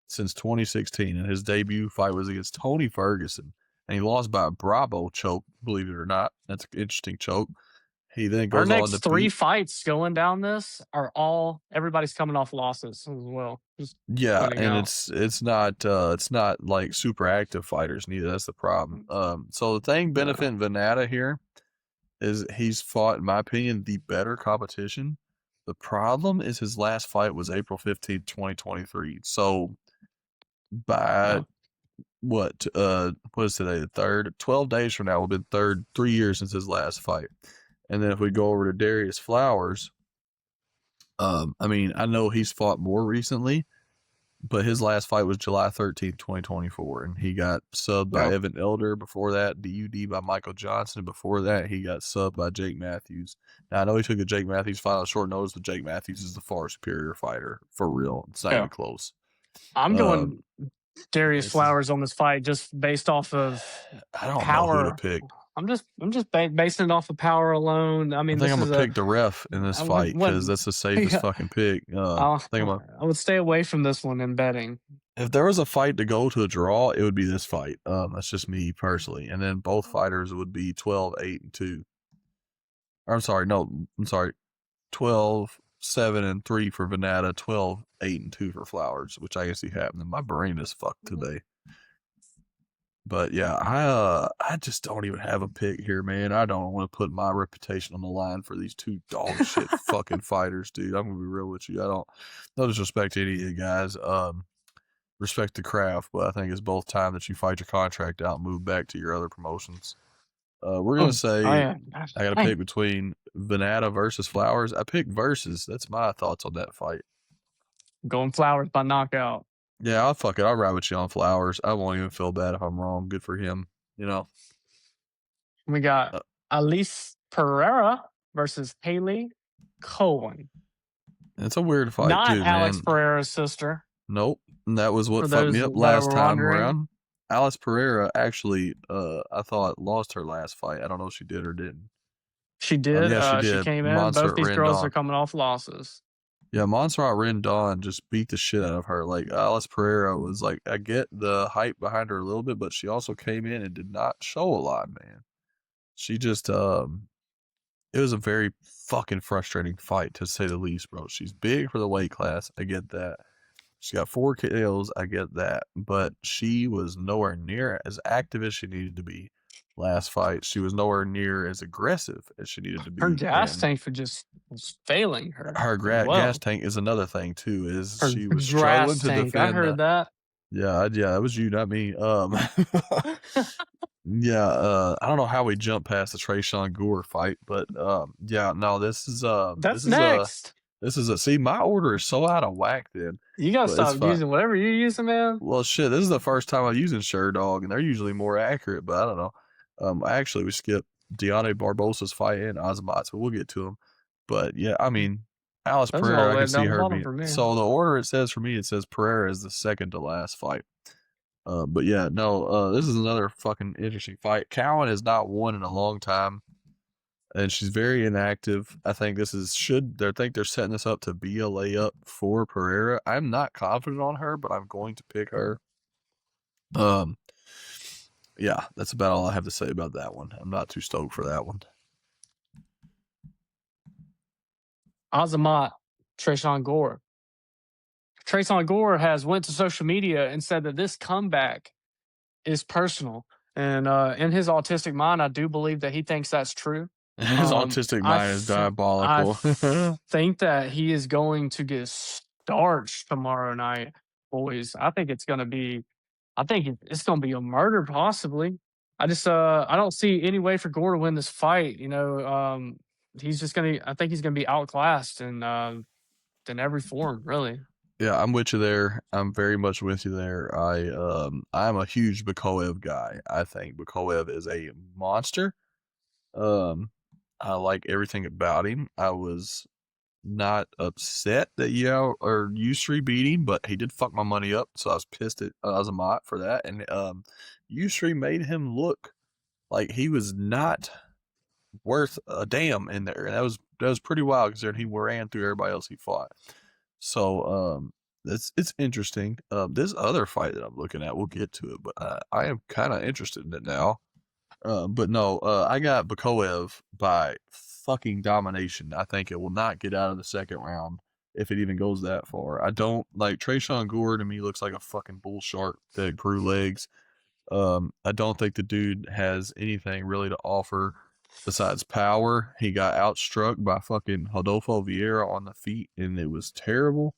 since 2016, and his debut fight was against Tony Ferguson, and he lost by a Bravo choke, believe it or not. That's an interesting choke. He then goes on to Our next 3 fights going down this are all everybody's coming off losses as well. Yeah, and it's not like super active fighters neither. That's the problem. So the thing benefiting Venata here is he's fought, in my opinion, the better competition. The problem is his last fight was April 15th, 2023. So by what is today? The 3rd? 12 days from now will be 3 years since his last fight. And then if we go over to Darius Flowers, I mean, I know he's fought more recently, but his last fight was July 13th, 2024, and he got subbed by Evan Elder. Before that, DUD by Michael Johnson. Before that, he got subbed by Jake Matthews. Now, I know he took a Jake Matthews fight on short notice, but Jake Matthews is the far superior fighter, for real. It's not even close. I'm going Darius Flowers on this fight just based off of I don't power. know who to pick. I'm just basing it off of power alone. I mean, I think I'm gonna pick the ref in this fight because that's the safest fucking pick. I would stay away from this one in betting. If there was a fight to go to a draw, it would be this fight. That's just me personally, and then both fighters would be 12-8-2. I'm sorry, 12-7-3 for Venata, 12-8-2 for Flowers, which I guess he happened. My brain is fucked today. But yeah, I just don't even have a pick here, man. I don't want to put my reputation on the line for these 2 dog shit fucking fighters, dude. I'm gonna be real with you. No disrespect to any of you guys. respect the craft, but I think it's both time that you fight your contract out and move back to your other promotions. We're gonna Oh, oh say yeah. I got to Dang. pick between Venata versus Flowers. I pick versus. That's my thoughts on that fight. Going Flowers by knockout. Yeah, I'll fuck it. I'll ride with you on Flowers. I won't even feel bad if I'm wrong. Good for him. You know, We got uh, Alice Pereira versus Haley Cohen. it's a weird fight Not too, Alex man. Pereira's sister, Nope, and that was what for fucked me those up that last were time wondering. around. Alice Pereira actually, I thought lost her last fight. I don't know if she did or didn't. She did. Yeah, she She did. came in. Both Montserrat these girls are Rendon. coming off losses. Yeah, Montserrat Rendon just beat the shit out of her. Like Alice Pereira was like, I get the hype behind her a little bit, but she also came in and did not show a lot, man. She just, it was a very fucking frustrating fight to say the least, bro. She's big for the weight class. I get that. She got 4 KOs. I get that. But she was nowhere near as active as she needed to be last fight. She was nowhere near as aggressive as she needed to Her be. gas And tank was failing her her as gas well. tank is another thing too. Is Her she was struggling grass to tank. I defend heard the. that. Yeah, that was you, not me. Yeah, I don't know how we jumped past the Trayshawn Gore fight, but yeah, no, That's next. see, my order is so out of whack then, You gotta but it's stop fine. using whatever you're using, man. Well, shit, this is the first time I'm using Sherdog, and they're usually more accurate, but I don't know. Actually, we skipped Deontay Barbosa's fight and Azamat's, but we'll get to them. But yeah, I mean, Alice Those are all Pereira, the I way can see down the her bottom being. for me. So the order it says for me, it says Pereira is the second to last fight. But yeah, no, this is another fucking interesting fight. Cowan has not won in a long time, and she's very inactive. I think this is I think they're setting this up to be a layup for Pereira. I'm not confident on her, but I'm going to pick her. Um, yeah, that's about all I have to say about that one. I'm not too stoked for that one. Azamat, Trayshawn Gore. Trayshawn Gore has went to social media and said that this comeback is personal. And in his autistic mind, I do believe that he thinks that's true. His autistic mind is I diabolical. think that he is going to get starched tomorrow night, boys. I think it's going to be a murder, possibly. I don't see any way for Gore to win this fight. I think he's gonna be outclassed in every form, really. Yeah, I'm with you there. I'm very much with you there. I'm a huge Bakoev guy. I think Bakoev is a monster. Um, I like everything about him. I was not upset that or Yusri beat him, but he did fuck my money up, so I was pissed at Azamat for that. And Yusri made him look like he was not worth a damn in there, and that was pretty wild considering he ran through everybody else he fought. So it's interesting. This other fight that I'm looking at, we'll get to it, but I am kind of interested in it now. But no, I got Bakoev by fucking domination. I think it will not get out of the second round if it even goes that far. I don't like Trayshawn Gore to me looks like a fucking bull shark that grew legs. I don't think the dude has anything really to offer besides power. He got outstruck by fucking Rodolfo Vieira on the feet, and it was terrible,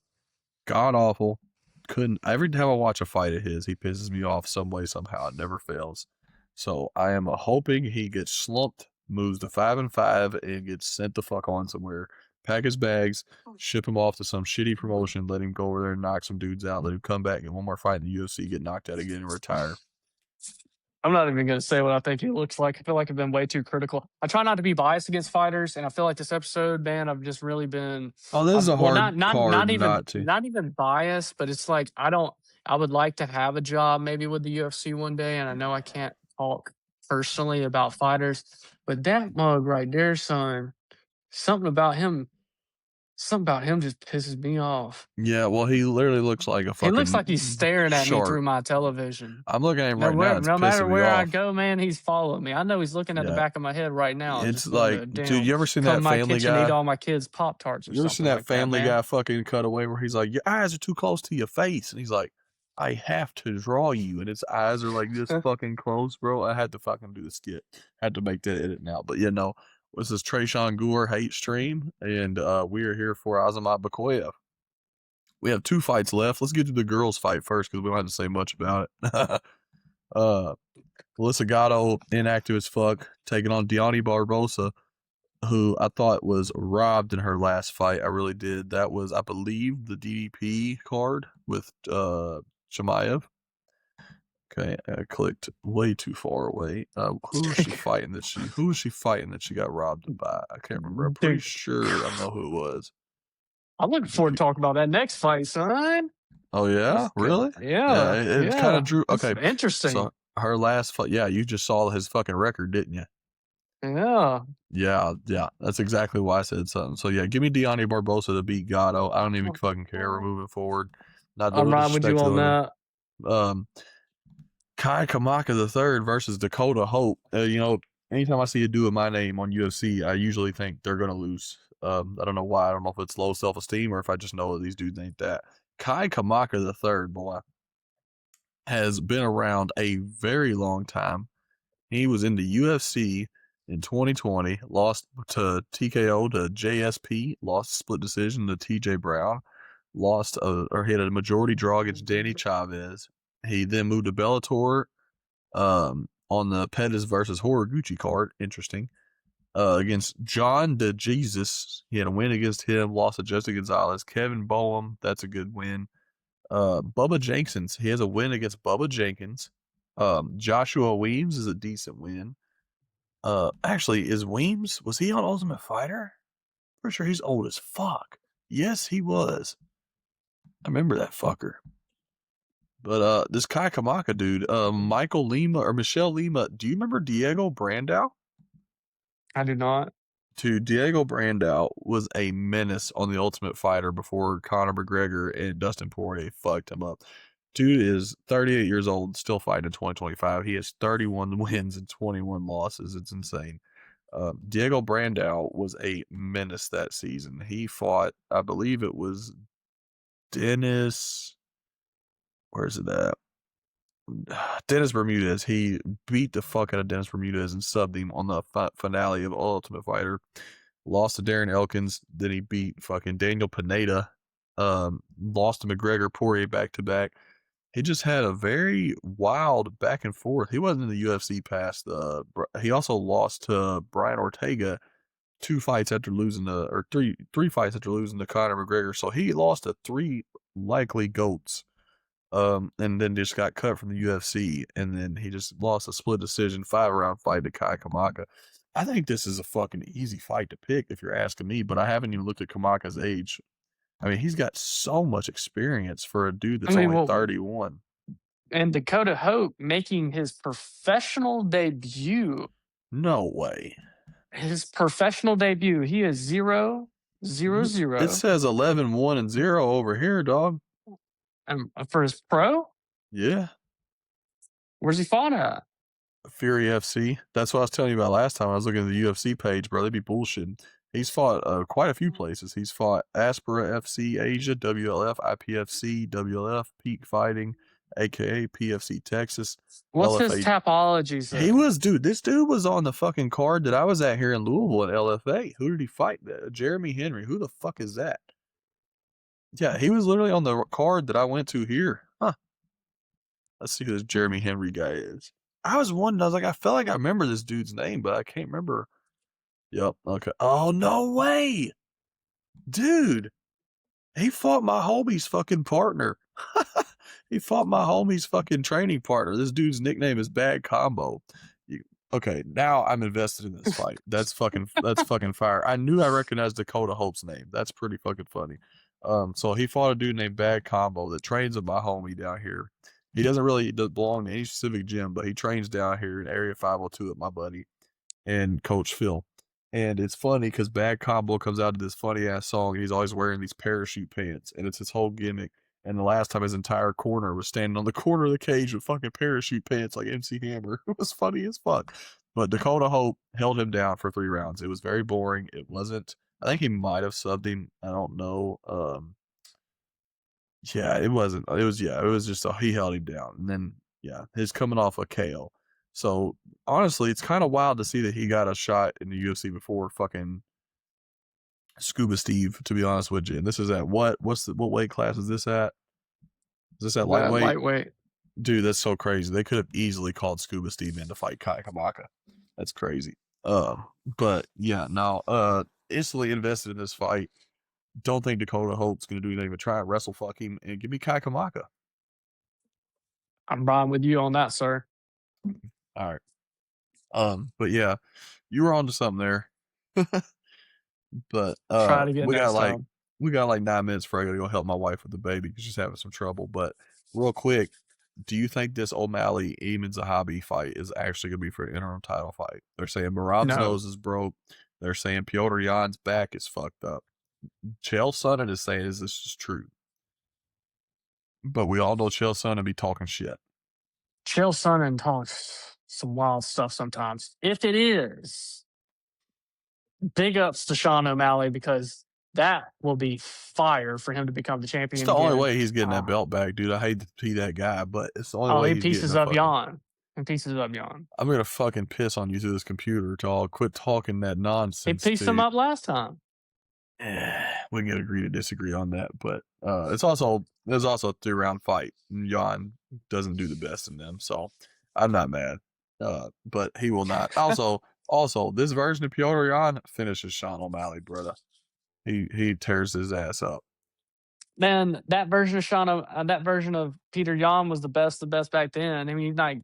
god awful. Couldn't every time I watch a fight of his, he pisses me off some way somehow. It never fails. So I am hoping he gets slumped, moves to 5-5, and gets sent the fuck on somewhere. Pack his bags, ship him off to some shitty promotion, let him go over there and knock some dudes out, let him come back, get one more fight in the UFC, get knocked out again, and retire. I'm not even going to say what I think he looks like. I feel like I've been way too critical. I try not to be biased against fighters, and I feel like this episode, man, I've just really been, Oh, this is a well, hard card not to. not even biased, but it's like I would like to have a job maybe with the UFC one day, and I know I can't talk personally about fighters, but that mug right there, son, something about him, something about him just pisses me off. Yeah, well, he literally looks like a He looks like he's fucking staring at me shark. through my television. I'm looking at him right now. It's No matter pissing me where I off. go, man, he's following me. I know he's looking at the Yeah, back of my head right now, it's just wanting like, to dude, damn you ever seen come that to my Family kitchen, eat Guy? all my kids' Pop Tarts or You ever seen something that like that, Family man. Guy fucking cutaway where he's like, your eyes are too close to your face, and he's like, I have to draw you, and his eyes are like this fucking close, bro. I had to fucking do the skit, had to make that edit now. But yeah, no, this is Trayshawn Gore hate stream, and we are here for Azamat Bakoyev. We have 2 fights left. Let's get to the girls' fight first because we don't have to say much about it. Melissa Gatto, inactive as fuck, taking on Deani Barbosa, who I thought was robbed in her last fight. I really did. That was, I believe, the DDP card with Chimaev. Okay, I clicked way too far away. Who is she fighting that she got robbed by? I can't remember. I'm pretty sure I know who it was. I'm looking forward to talking about that next fight, son. Oh yeah, really? Yeah, it kind of drew. That's Okay, interesting. so her last fight. Yeah, you just saw his fucking record, didn't you? Yeah. Yeah. That's exactly why I said something. So yeah, give me Deani Barbosa to beat Gatto. I don't even fucking care. We're moving forward. Not I'm no riding with you disrespect to the on women. that. Kai Kamaka III versus Dakota Hope. Anytime I see a dude with my name on UFC, I usually think they're gonna lose. I don't know why. I don't know if it's low self-esteem or if I just know that these dudes ain't that. Kai Kamaka III, boy, has been around a very long time. He was in the UFC in 2020, lost to TKO to JSP, lost split decision to TJ Brown, he had a majority draw against Danny Chavez. He then moved to Bellator on the Pettis versus Horiguchi card. Interesting. Against John DeJesus. He had a win against him, lost to Jesse Gonzalez. Kevin Boehm, that's a good win. Bubba Jenkins, he has a win against Bubba Jenkins. Joshua Weems is a decent win. Actually, was he on Ultimate Fighter? Pretty sure he's old as fuck. Yes, he was. I remember that fucker. But this Kai Kamaka dude, Michael Lima or Michelle Lima, do you remember Diego Brandao? I do not. Dude, Diego Brandao was a menace on the Ultimate Fighter before Conor McGregor and Dustin Poirier fucked him up. Dude is 38 years old, still fighting in 2025. He has 31 wins and 21 losses. It's insane. Diego Brandao was a menace that season. He fought, I believe it was Dennis. Where's it at? Dennis Bermudez. He beat the fuck out of Dennis Bermudez and subbed him on the finale of Ultimate Fighter. Lost to Darren Elkins. Then he beat fucking Daniel Pineda. Lost to McGregor, Poirier back to back. He just had a very wild back and forth. He wasn't in the UFC past. He also lost to Brian Ortega 2 fights after losing or three fights after losing to Conor McGregor. So he lost to 3 likely GOATs. And then just got cut from the UFC, and then he just lost a split decision 5-round fight to Kai Kamaka. I think this is a fucking easy fight to pick if you're asking me, but I haven't even looked at Kamaka's age. I mean, he's got so much experience for a dude that's only 31. And Dakota Hope making his professional debut. No way. His professional debut. He is 0-0-0. It says 11-1-0 over here, dog. For his pro? Yeah. Where's he fought at? Fury FC. That's what I was telling you about last time. I was looking at the UFC page, bro. They'd be bullshitting. He's fought quite a few places. He's fought Aspera FC Asia, WLF, IPFC, WLF, Peak Fighting, aka PFC Texas. What's LFA. his topology say? This dude was on the fucking card that I was at here in Louisville at LFA. Who did he fight? Jeremy Henry. Who the fuck is that? Yeah, he was literally on the card that I went to here. Huh. Let's see who this Jeremy Henry guy is. I was wondering, I was like, I felt like I remember this dude's name, but I can't remember. Yep, okay. Oh, no way! Dude! He fought my homie's fucking partner. He fought my homie's fucking training partner. This dude's nickname is Bad Combo. Okay, now I'm invested in this fight. That's fucking fire. I knew I recognized Dakota Hope's name. That's pretty fucking funny. So he fought a dude named Bad Combo that trains with my homie down here. He doesn't really belong to any specific gym, but he trains down here in Area 502 with my buddy and Coach Phil. And it's funny because Bad Combo comes out to this funny ass song, and he's always wearing these parachute pants, and it's his whole gimmick. And the last time his entire corner was standing on the corner of the cage with fucking parachute pants like MC Hammer. It was funny as fuck. But Dakota Hope held him down for 3 rounds. It was very boring. It wasn't. I think he might have subbed him. I don't know. Yeah, it wasn't. It was just he held him down. And then he's coming off a KO. So honestly, it's kind of wild to see that he got a shot in the UFC before fucking Scuba Steve, to be honest with you. And this is at what weight class is this at? Is this at That lightweight? lightweight. Dude, that's so crazy. They could have easily called Scuba Steve in to fight Kai Kamaka. That's crazy. But yeah, no, instantly invested in this fight. Don't think Dakota Holt's gonna do anything but try and wrestle fuck him and give me Kai Kamaka. I'm riding with you on that, sir. All right. But yeah, you were onto something there. But Try to get we got next like time. 9 minutes before I gotta go help my wife with the baby because she's having some trouble. But real quick, do you think this O'Malley Eamon Zahabi fight is actually gonna be for an interim title fight? They're saying Marab's No. nose is broke. They're saying Piotr Jan's back is fucked up. Chael Sonnen is saying this is true. But we all know Chael Sonnen be talking shit. Chael Sonnen talks some wild stuff sometimes. If it is, big ups to Sean O'Malley because that will be fire for him to become the It's champion the only again. way he's getting that belt back, dude. I hate to be that guy, but it's the only way He he's getting pieces a up fucking. Jan. And pieces up Jan. I'm gonna fucking piss on you through this computer to all quit talking that He nonsense. pieced him up last time. We can agree to disagree on that, but there's also a 3-round fight. And Jan doesn't do the best in them, so I'm not mad. But he will not. Also, this version of Piotr Jan finishes Sean O'Malley, brother. He tears his ass up. Man, that version of that version of Peter Yan was the best back then. I mean, like,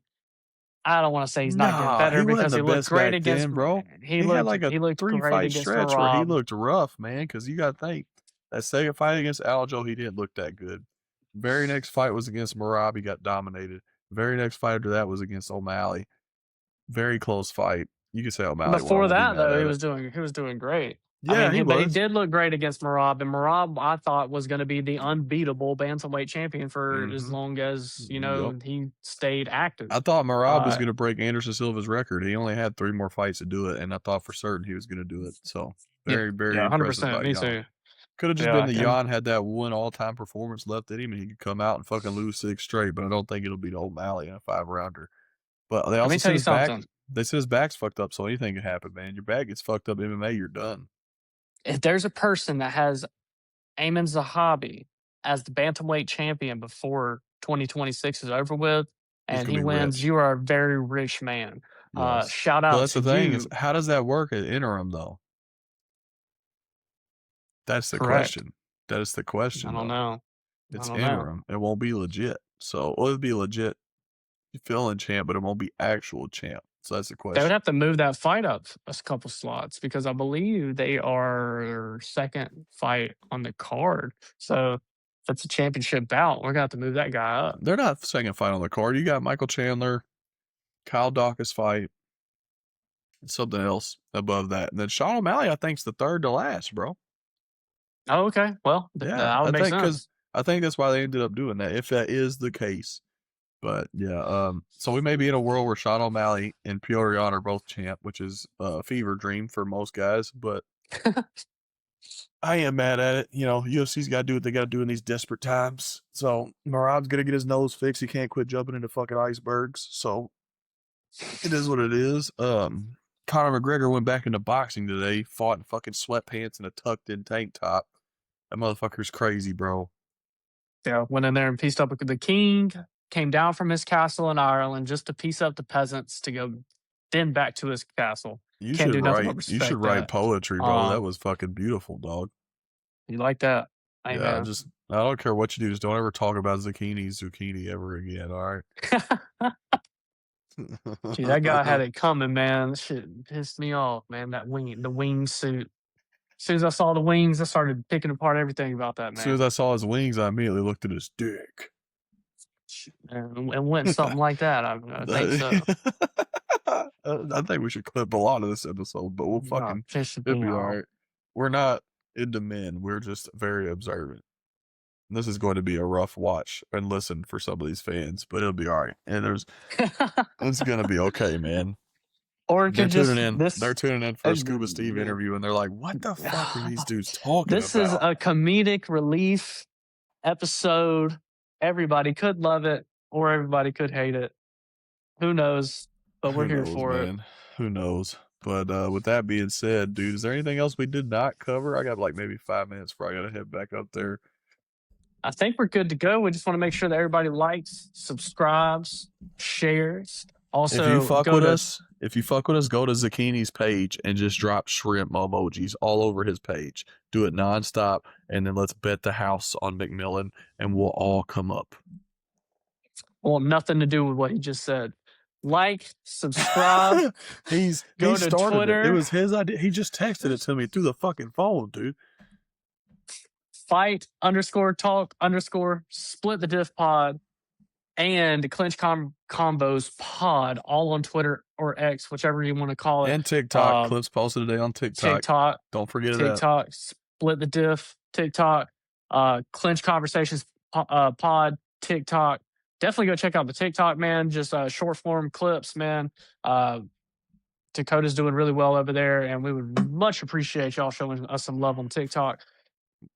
I don't want to say he's not getting Nah, better he wasn't because the he looked best great back against. then, bro. He He had like a looked great 3-fight against stretch where he Marab. looked rough, man. Because you got to think that second fight against Aljo, he didn't look that good. Very next fight was against Marab, he got dominated. Very next fight after that was against O'Malley. Very close fight. You could say O'Malley won. I Before won't be that, mad though, at he it. was doing great. I Yeah, he mean, but he was. did look great against Marab, and Marab I thought was going to be the unbeatable bantamweight champion for as long as Yep. he stayed active. I thought Marab was going to break Anderson Silva's record. He only had 3 more fights to do it, and I thought for certain he was going to do it. So very, very Yeah, impressive 100%. by Me Jan. too. Could have just been Yeah, that and Jan had that one all-time performance left in him, and he could come out and fucking lose 6 straight. But I don't think it'll beat O'Malley in a 5-rounder. But they let also me tell said you his back. something. They said his back's fucked up, so anything can happen, man. Your back gets fucked up MMA, you're done. If there's a person that has Ayman Zahabi as the bantamweight champion before 2026 is over with, and he wins, rich. you are a very rich man. Yes. Shout But out that's to the thing is, you. how does that work at interim though? That's the Correct. question. That is the I question don't though. know. It's interim. It won't be legit. So it'll be legit fill-in champ, but it won't be actual champ. So that's the They would question. have to move that fight up a couple slots because I believe they are second fight on the card. So if it's a championship bout, we're gonna have to move that guy up. They're not second fight on the card. You got Michael Chandler, Kyle Dawkins fight, something else above that. And then Sean O'Malley, I think, is the third to last, bro. Oh, okay. Well, Yeah, that would I make think sense. I think that's why they ended up doing that, if that is the case. But yeah, so we may be in a world where Sean O'Malley and Piotr Jan are both champ, which is a fever dream for most guys. But I am mad at it. UFC's got to do what they got to do in these desperate times. So Marab's gonna get his nose fixed. He can't quit jumping into fucking icebergs. So it is what it is. Conor McGregor went back into boxing today, fought in fucking sweatpants and a tucked in tank top. That motherfucker's crazy, bro. Yeah, went in there and pieced up the king, came down from his castle in Ireland just to piece up the peasants to go then back to his castle. Can't do nothing but You should respect write that. poetry, bro. That was fucking beautiful, dog. You like that? Hey, Yeah, man. I don't care what you do, just don't ever talk about zucchini ever again, all right? Gee, that guy had it coming, man. That shit pissed me off, man. The wing suit. As soon as I saw the wings, I started picking apart everything about that, As soon as man. I saw his wings, I immediately looked at his dick. And went something like that. I think so. I think we should clip a lot of this episode, but we'll fucking, Pissed it'll me be all off. right. We're not into men. We're just very observant. This is going to be a rough watch and listen for some of these fans, but it'll be all right. And it's going to be okay, man. Or it They're could just tuning in. this. They're tuning in for a Scuba Steve interview, and they're like, "What the fuck are these dudes talking This about?" is a comedic relief episode. Everybody could love it, or everybody could hate it. Who knows? But we're Who here knows, for it. man? Who knows? But with that being said, dude, is there anything else we did not cover? I got like maybe 5 minutes before I gotta head back up there. I think we're good to go. We just want to make sure that everybody likes, subscribes, shares. If you Also, fuck go with to us, go to Zucchini's page and just drop shrimp emojis all over his page. Do it nonstop, and then let's bet the house on McMillan, and we'll all come up. well, nothing to do with what he just said. Like, subscribe, he go to started Twitter. It was his idea. He just texted it to me through the fucking phone, dude. Fight_talk_ split the diff pod and clinch combos pod, all on Twitter or X, whichever you want to call it. And TikTok. Clips posted today on TikTok. Don't forget TikTok, split the diff, TikTok, clinch conversations pod, TikTok. Definitely go check out the TikTok, man. Just short form clips, man. Dakota's doing really well over there, and we would much appreciate y'all showing us some love on TikTok.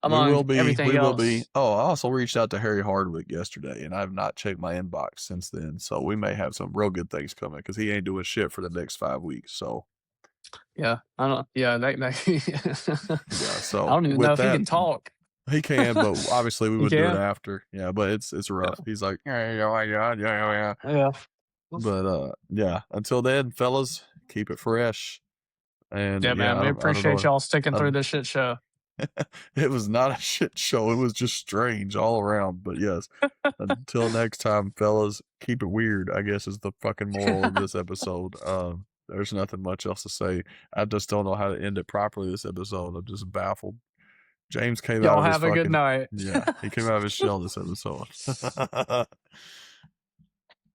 We will Everything. Oh, I also reached out to Harry Hardwick yesterday, and I have not checked my inbox since then. So we may have some real good things coming because he ain't doing shit for the next 5 weeks. So Yeah, I don't. Yeah, yeah. So I don't even know if he can talk. He can, but obviously we would do it can? after. Yeah, but it's rough. Yeah. He's like, yeah. Yeah. But yeah. Until then, fellas, keep it fresh. And Yeah, man. We appreciate y'all sticking through this shit show. It was not a shit show. It was just strange all around. But yes, until next time, fellas, keep it weird, I guess is the fucking moral of this episode. There's nothing much else to say. I just don't know how to end it properly this episode. I'm just baffled. James came out of his Y'all have a good night. Yeah, he came out of his shell this episode.